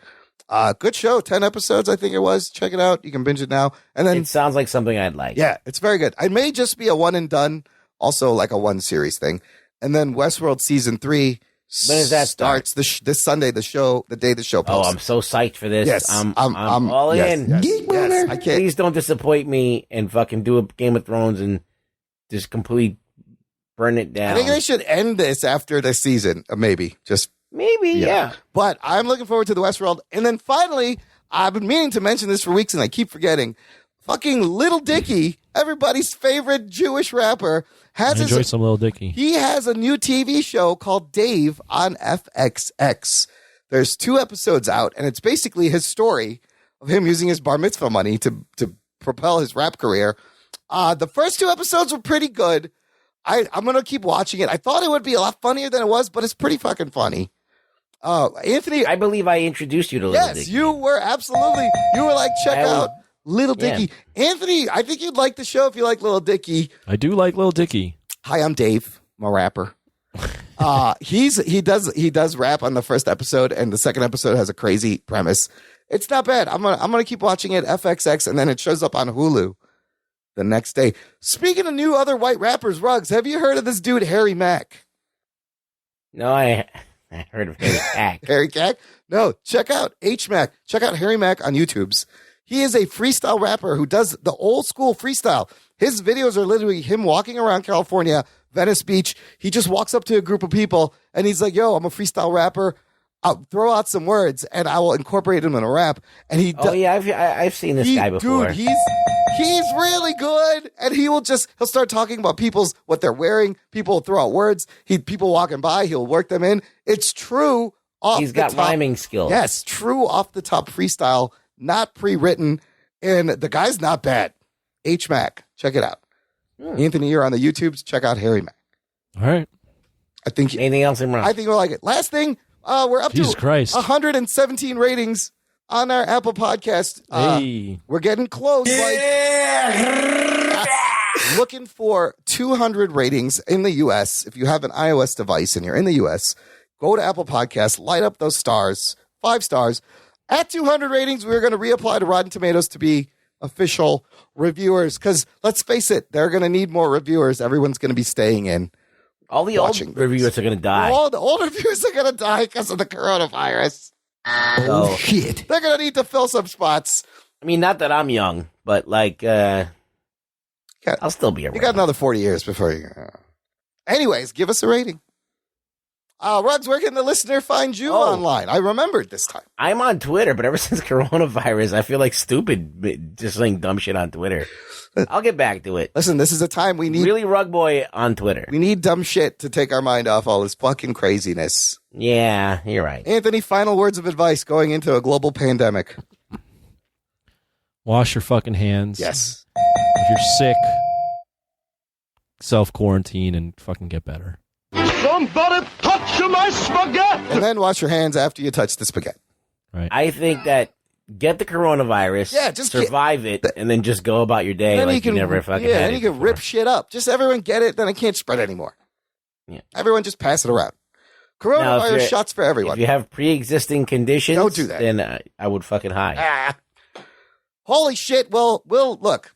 Good show. 10 episodes, I think it was. Check it out. You can binge it now. And then It sounds like something I'd like. yeah, it's very good. It may just be a one and done, also like a one series thing. And then Westworld season 3 When does that start? starts this Sunday. The day the show Oh, posts. I'm so psyched for this. Yes, I'm all in. Yes. I can't. Please don't disappoint me and fucking do a Game of Thrones and just completely burn it down. I think they should end this after the season, maybe. Just Maybe, yeah. But I'm looking forward to the Westworld. And then finally, I've been meaning to mention this for weeks and I keep forgetting. Fucking Little Dicky, everybody's favorite Jewish rapper, I enjoy some Little Dicky. He has a new TV show called Dave on FXX. There's 2 episodes out, and it's basically his story of him using his bar mitzvah money to propel his rap career. The first 2 episodes were pretty good. I'm going to keep watching it. I thought it would be a lot funnier than it was, but it's pretty fucking funny. Anthony, I believe I introduced you to Little Dicky. yes, you were absolutely. You were like, check out Little Dicky. Yeah. Anthony, I think you'd like the show if you like Little Dicky. I do like Little Dicky. Hi, I'm Dave. I'm a rapper. He does rap on the first episode, and the second episode has a crazy premise. It's not bad. I'm gonna keep watching it FXX, and then it shows up on Hulu the next day. Speaking of new other white rappers, Ruggs, have you heard of this dude Harry Mack? No, I heard of Harry Cack. Harry Cack? No, check out H-Mac. Check out Harry Mack on YouTube's. He is a freestyle rapper who does the old school freestyle. His videos are literally him walking around California, Venice Beach. He just walks up to a group of people and he's like, yo, I'm a freestyle rapper. I'll throw out some words and I will incorporate them in a rap. And he I've seen this guy before. Dude, he's really good. And he'll start talking about what they're wearing. People will throw out words. People walking by, he'll work them in. It's true. He's got rhyming skills. Yes, true off the top freestyle, not pre-written. And the guy's not bad. H-Mac. Check it out. Anthony, you're on the YouTubes. Check out Harry Mack. All right. Anything else in I think we'll like it. Last thing, we're up Jesus to Christ. 117 ratings on our Apple podcast. Hey. We're getting close. Looking for 200 ratings in the U.S. If you have an iOS device and you're in the U.S., go to Apple Podcasts, light up those stars, 5 stars. At 200 ratings, we're going to reapply to Rotten Tomatoes to be official reviewers, because let's face it, they're going to need more reviewers. Everyone's going to be staying in. All the old reviewers are going to die. All the old reviewers are going to die because of the coronavirus. Oh, shit. They're going to need to fill some spots. I mean, not that I'm young, but I'll still be around. You got another 40 years before you... Anyways, give us a rating. Ruggs, where can the listener find you online? I remembered this time. I'm on Twitter, but ever since coronavirus, I feel like stupid just saying dumb shit on Twitter. I'll get back to it. Listen, this is a time we need... Really Rug Boy on Twitter. We need dumb shit to take our mind off all this fucking craziness. Yeah, you're right. Anthony, final words of advice going into a global pandemic. Wash your fucking hands. Yes. If you're sick, self-quarantine and fucking get better. Somebody touch my spaghetti! And then wash your hands after you touch the spaghetti. Right. I think that get the coronavirus, just survive it, and then just go about your day like you never fucking had it. And you can rip shit up. Just everyone get it, then it can't spread anymore. Yeah. Everyone just pass it around. Coronavirus shots for everyone. If you have pre-existing conditions, don't do that. Then I would fucking hide. Holy shit. Well, look.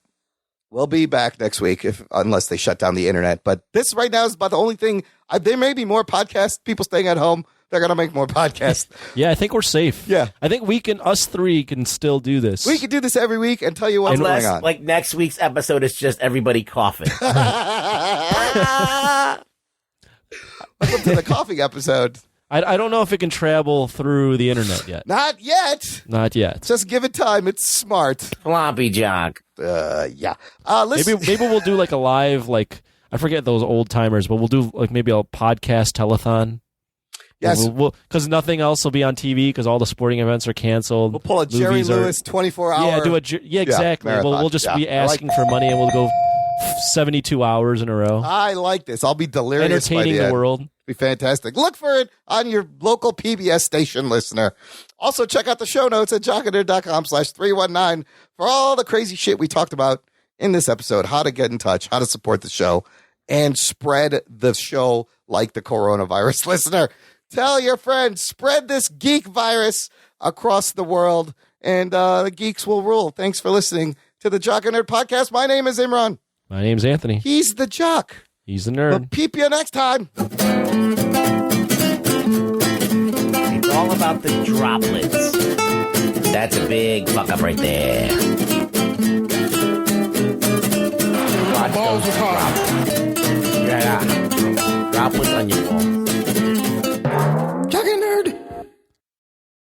We'll be back next week unless they shut down the internet. But this right now is about the only thing. There may be more podcasts, people staying at home. They're going to make more podcasts. Yeah, I think we're safe. Yeah. I think us three can still do this. We can do this every week and tell you what's going on. Like next week's episode is just everybody coughing. Welcome to the coughing episode. I don't know if it can travel through the internet yet. Not yet. Not yet. Just give it time. It's smart. Floppy jock. Yeah. Maybe we'll do like a live, like, I forget those old timers, but we'll do like maybe a podcast telethon. Yes. Because nothing else will be on TV because all the sporting events are canceled. We'll pull a Jerry Lewis 24-hour. Yeah, exactly. We'll just be asking for money and we'll go 72 hours in a row. I like this. I'll be delirious. Entertaining the world. Be fantastic. Look for it on your local PBS station, listener. Also, check out the show notes at jockandnerd.com/319 for all the crazy shit we talked about in this episode, how to get in touch, how to support the show, and spread the show like the coronavirus. Listener, tell your friends, spread this geek virus across the world, and the geeks will rule. Thanks for listening to the Jock and Nerd podcast. My name is Imran. My name's Anthony. He's the jock. He's the nerd. We'll peep you next time. It's all about the droplets. That's a big fuck up right there. Watch those droplets. Yeah. Droplets on your balls.